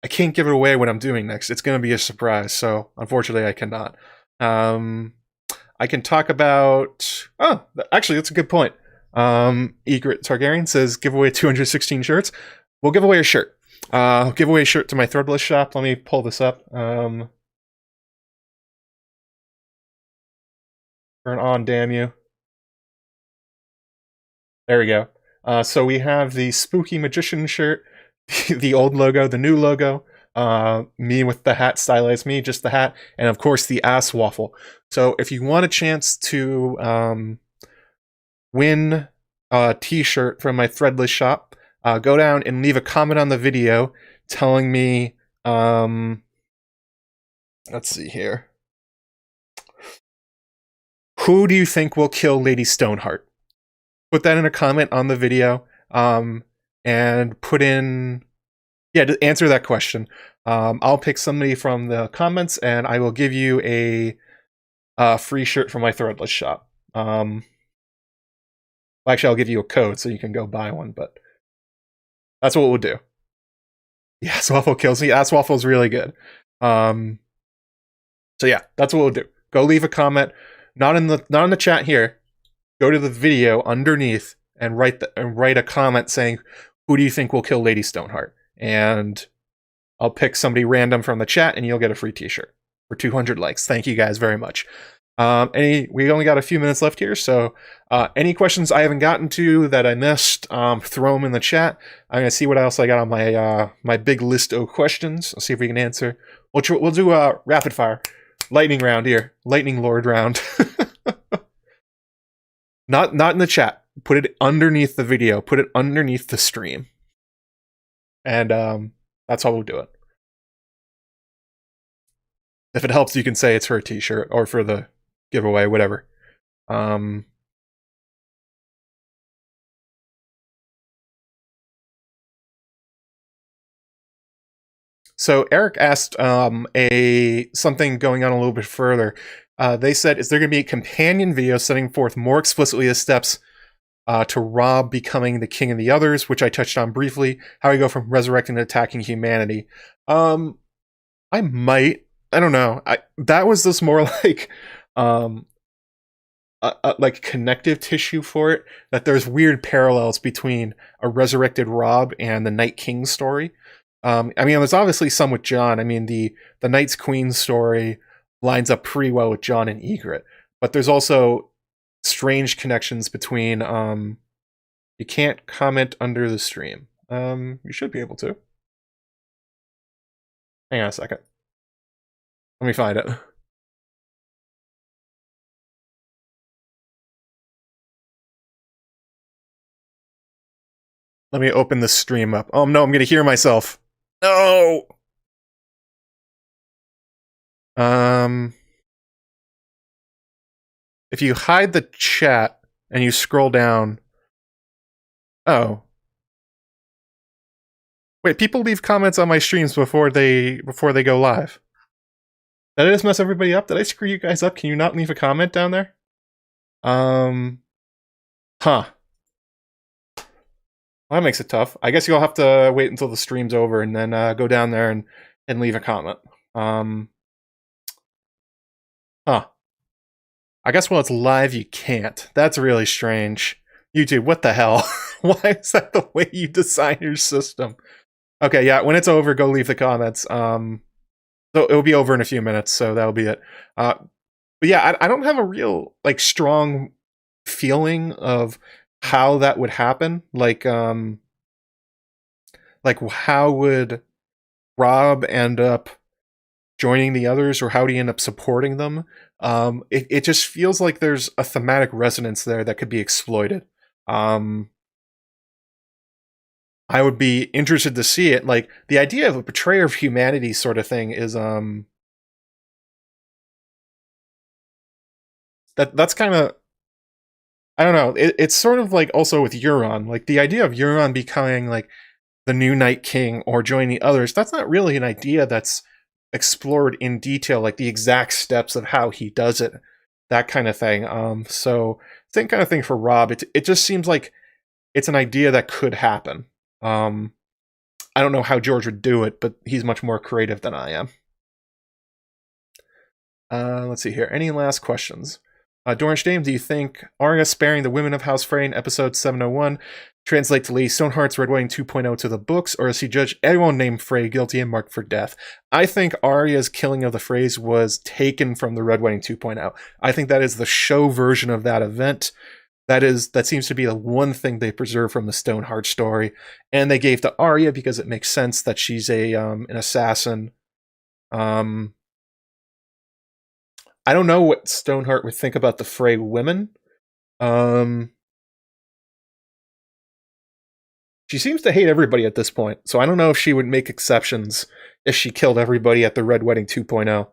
can't give it away what I'm doing next. It's going to be a surprise, so unfortunately I cannot. I can talk about... Oh, actually, that's a good point. Egret Targaryen says, give away 216 shirts. We'll give away a shirt. I'll give away a shirt to my threadless shop. Let me pull this up. Turn on, damn you. There we go. So we have the Spooky Magician shirt, the old logo, the new logo, me with the hat, stylized me, just the hat, and of course the ass waffle. So if you want a chance to win a t-shirt from my threadless shop, go down and leave a comment on the video telling me, let's see here. Who do you think will kill Lady Stoneheart? Put that in a comment on the video, and put in, to answer that question. I'll pick somebody from the comments, and I will give you a free shirt from my threadless shop. Actually, I'll give you a code so you can go buy one, but that's what we'll do. Yeah, Asswaffle kills me. Asswaffle is really good. So yeah, that's what we'll do. Go leave a comment, not in the chat here. Go to the video underneath and write a comment saying, who do you think will kill Lady Stoneheart? And I'll pick somebody random from the chat and you'll get a free t-shirt for 200 likes. Thank you guys very much. We only got a few minutes left here, so any questions I haven't gotten to that I missed, throw them in the chat. I'm gonna see what else I got on my my big list of questions. I'll see if we can answer. We'll do a rapid fire, lightning round here, lightning lord round. Not in the chat. Put it underneath the video. Put it underneath the stream, and that's how we'll do it. If it helps, you can say it's for a t-shirt or for the giveaway, whatever. So Eric asked something going on a little bit further. They said, is there going to be a companion video setting forth more explicitly the steps to Robb becoming the king of the others, which I touched on briefly, how he go from resurrecting to attacking humanity? I might. I don't know. That was just more like like connective tissue for it, that there's weird parallels between a resurrected Robb and the Night King story. I mean, there's obviously some with Jon. I mean, the Knight's Queen story lines up pretty well with Jon and Ygritte, but there's also strange connections between. You can't comment under the stream. You should be able to. Hang on a second. Let me find it. Let me open the stream up. Oh no, I'm gonna hear myself. No. If you hide the chat and you scroll down. Oh. Wait, people leave comments on my streams before they go live. Did I just mess everybody up? Did I screw you guys up? Can you not leave a comment down there? Huh. Well, that makes it tough. I guess you'll have to wait until the stream's over and then go down there and leave a comment. Huh. I guess while it's live, you can't. That's really strange. YouTube, what the hell? Why is that the way you design your system? Okay, yeah, when it's over, go leave the comments. So it'll be over in a few minutes, so that'll be it. But yeah, I don't have a real, like, strong feeling of how that would happen. Like how would Robb end up joining the others, or how do you end up supporting them? It just feels like there's a thematic resonance there that could be exploited. I would be interested to see it. Like, the idea of a betrayer of humanity sort of thing is that's kind of, I don't know. It's sort of like also with Euron. Like, the idea of Euron becoming like the new Night King or joining the others, that's not really an idea that's explored in detail, like the exact steps of how he does it, that kind of thing. So same kind of thing for Robb. It just seems like it's an idea that could happen. I don't know how George would do it, but he's much more creative than I am. Let's see here. Any last questions? Dornish Dame, do you think Arya sparing the women of House Frey in episode 701 translate to Lady Stoneheart's Red Wedding 2.0 to the books, or has he judged everyone named Frey guilty and marked for death? I think Arya's killing of the Freys was taken from the Red Wedding 2.0. I think that is the show version of that event. That seems to be the one thing they preserve from the Stoneheart story, and they gave to Arya because it makes sense that she's an assassin. I don't know what Stoneheart would think about the Frey women. She seems to hate everybody at this point, so I don't know if she would make exceptions if she killed everybody at the Red Wedding 2.0.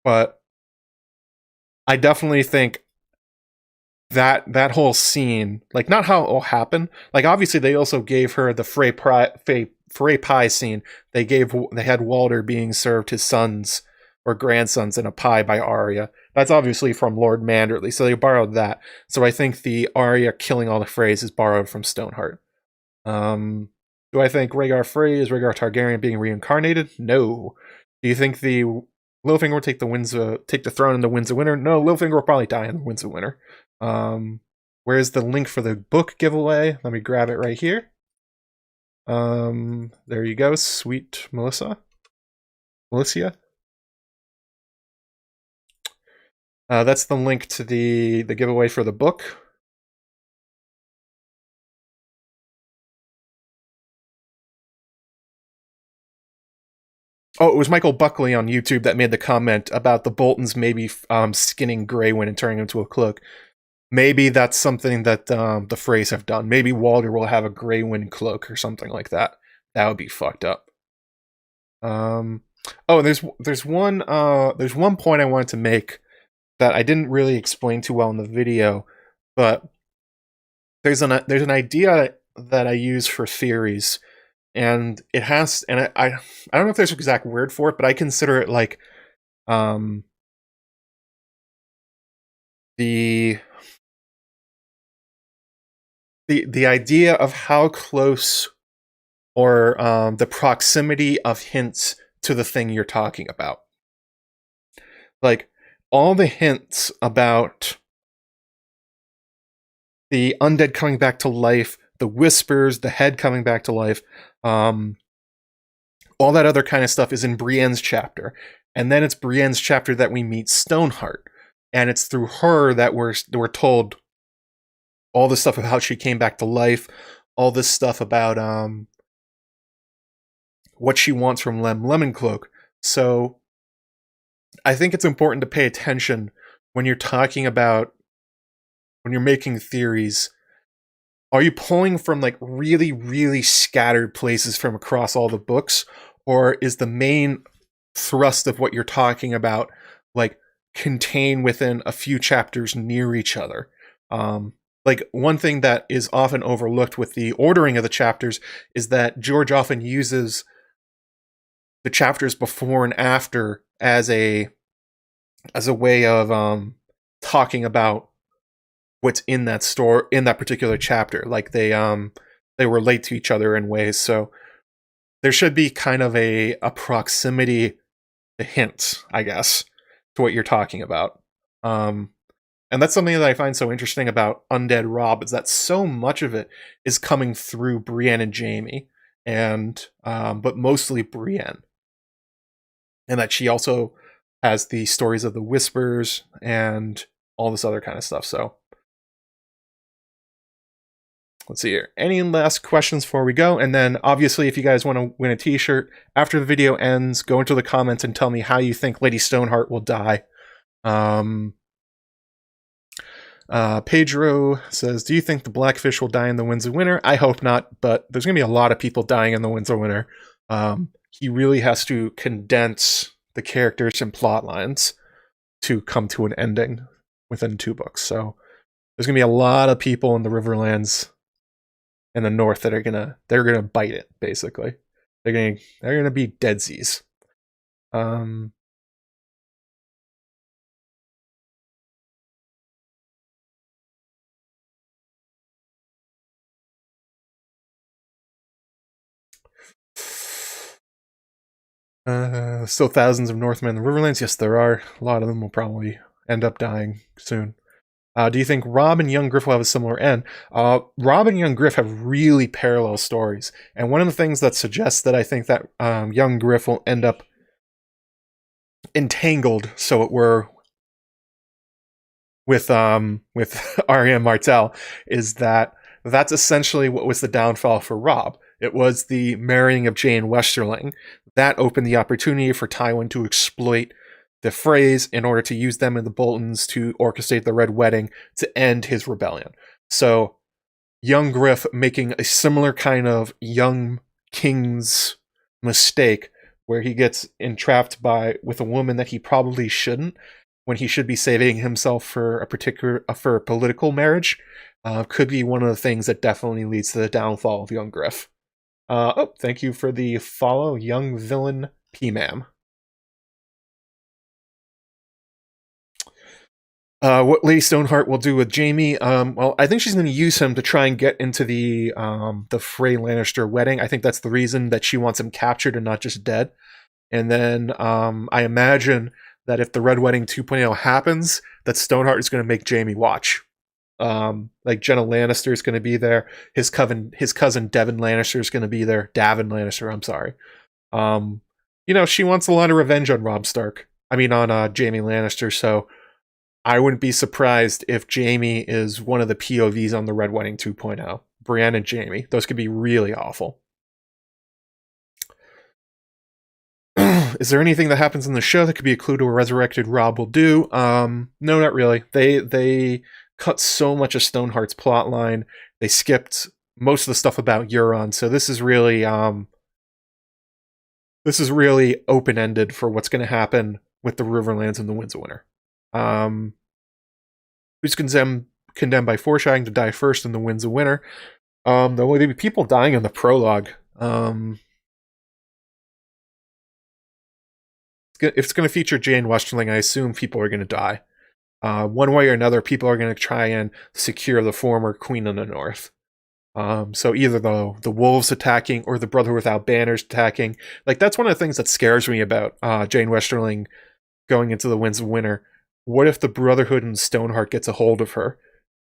But I definitely think that whole scene, like, not how it all happened. Like, obviously they also gave her the Frey pie scene. They had Walder being served his sons or grandsons in a pie by Arya. That's obviously from Lord Manderley, so they borrowed that. So I think the Arya killing all the Freys is borrowed from Stoneheart. Do I think Rhaegar Frey is Rhaegar Targaryen being reincarnated? No. Do you think the Littlefinger will take the throne in the Winds of Winter? No, Littlefinger will probably die in the Winds of Winter. Where's the link for the book giveaway? Let me grab it right here. There you go, sweet Melissa. That's the link to the giveaway for the book. Oh, it was Michael Buckley on YouTube that made the comment about the Boltons maybe skinning Grey Wind and turning him into a cloak. Maybe that's something that the Freys have done. Maybe Walder will have a Grey Wind cloak or something like that. That would be fucked up. Oh, there's one point I wanted to make that I didn't really explain too well in the video, but there's an idea that I use for theories, and it has, and I don't know if there's an exact word for it, but I consider it like the idea of how close, or the proximity of hints to the thing you're talking about. Like, all the hints about the undead coming back to life, the whispers, the head coming back to life, all that other kind of stuff is in Brienne's chapter. And then it's Brienne's chapter that we meet Stoneheart. And it's through her that we're told all this stuff of how she came back to life, all this stuff about what she wants from Lemoncloak. So I think it's important to pay attention when you're talking about, when you're making theories. Are you pulling from like really, really scattered places from across all the books? Or is the main thrust of what you're talking about like contained within a few chapters near each other? Like one thing that is often overlooked with the ordering of the chapters is that George often uses the chapters before and after as a way of talking about what's in that in that particular chapter. Like they relate to each other in ways. So there should be kind of a proximity, a hint, I guess, to what you're talking about. And that's something that I find so interesting about Undead Robb, is that so much of it is coming through Brienne and Jaime, and but mostly Brienne. And that she also has the stories of the Whispers and all this other kind of stuff. So let's see here. Any last questions before we go? And then obviously if you guys want to win a t-shirt, after the video ends, go into the comments and tell me how you think Lady Stoneheart will die. Pedro says, do you think the Blackfish will die in the Winds of Winter? I hope not, but there's going to be a lot of people dying in the Winds of Winter. He really has to condense the characters and plot lines to come to an ending within 2 books. So there's going to be a lot of people in the Riverlands in the north that are they're gonna bite it, basically. They're gonna be deadsies. 'Still thousands of Northmen in the Riverlands? Yes, there are. A lot of them will probably end up dying soon. Do you think Robb and young Griff will have a similar end? Robb and young Griff have really parallel stories. And one of the things that suggests that I think that young Griff will end up entangled, so it were, with Arya and Martell, is that that's essentially what was the downfall for Robb. It was the marrying of Jane Westerling. That opened the opportunity for Tywin to exploit the Freys in order to use them in the Boltons to orchestrate the Red Wedding to end his rebellion. So young Griff making a similar kind of young king's mistake where he gets entrapped with a woman that he probably shouldn't, when he should be saving himself for a political marriage, could be one of the things that definitely leads to the downfall of young Griff. Thank you for the follow, young villain P-Mam. What Lady Stoneheart will do with Jaime? Well, I think she's going to use him to try and get into the Frey Lannister wedding. I think that's the reason that she wants him captured and not just dead. And then I imagine that if the Red Wedding 2.0 happens, that Stoneheart is going to make Jaime watch. Like Jenna Lannister is going to be there. His cousin Devin Lannister is going to be there. Davin Lannister, I'm sorry. She wants a lot of revenge on Robb Stark. I mean, on Jaime Lannister. So I wouldn't be surprised if Jaime is one of the POVs on the Red Wedding 2.0. Brienne and Jaime. Those could be really awful. Is there anything that happens in the show that could be a clue to what resurrected Robb will do? No, not really. They cut so much of Stoneheart's plot line. They skipped most of the stuff about Euron. So this is really open-ended for what's going to happen with the Riverlands and the Winds of Winter. Who's condemned by foreshadowing to die first in the Winds of Winter? There will be people dying in the prologue. If it's going to feature Jane Westerling, I assume people are going to die. One way or another, people are going to try and secure the former Queen of the North. So either the wolves attacking or the Brotherhood Without Banners attacking. Like, that's one of the things that scares me about Jane Westerling going into the Winds of Winter. What if the Brotherhood and Stoneheart gets a hold of her?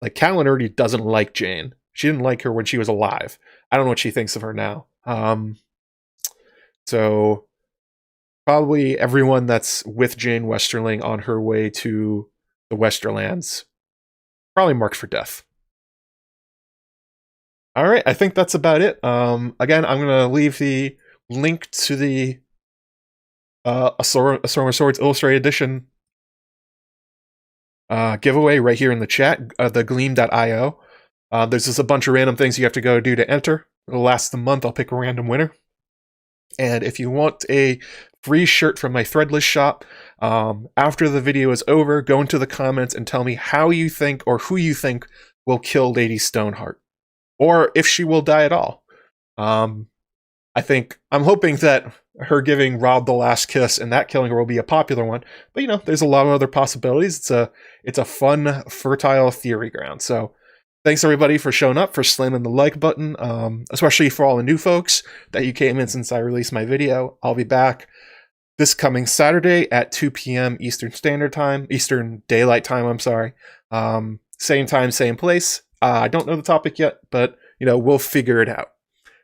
Like, Catelyn already doesn't like Jane. She didn't like her when she was alive. I don't know what she thinks of her now. So probably everyone that's with Jane Westerling on her way to the Westerlands probably marked for death. All right, I think that's about it. Again, I'm gonna leave the link to the A Storm of Swords Illustrated Edition giveaway right here in the chat, the gleam.io. There's just a bunch of random things you have to go do to enter. It'll last the month. I'll pick a random winner. And if you want a free shirt from my threadless shop, after the video is over, go into the comments and tell me how you think or who you think will kill Lady Stoneheart, or if she will die at all. I'm hoping that her giving Robb the last kiss and that killing her will be a popular one, but you know, there's a lot of other possibilities. It's a fun, fertile theory ground. So thanks everybody for showing up, for slamming the like button, especially for all the new folks that you came in since I released my video. I'll be back this coming Saturday at 2 p.m. Eastern Daylight Time, I'm sorry. Same time, same place. I don't know the topic yet, but you know, we'll figure it out.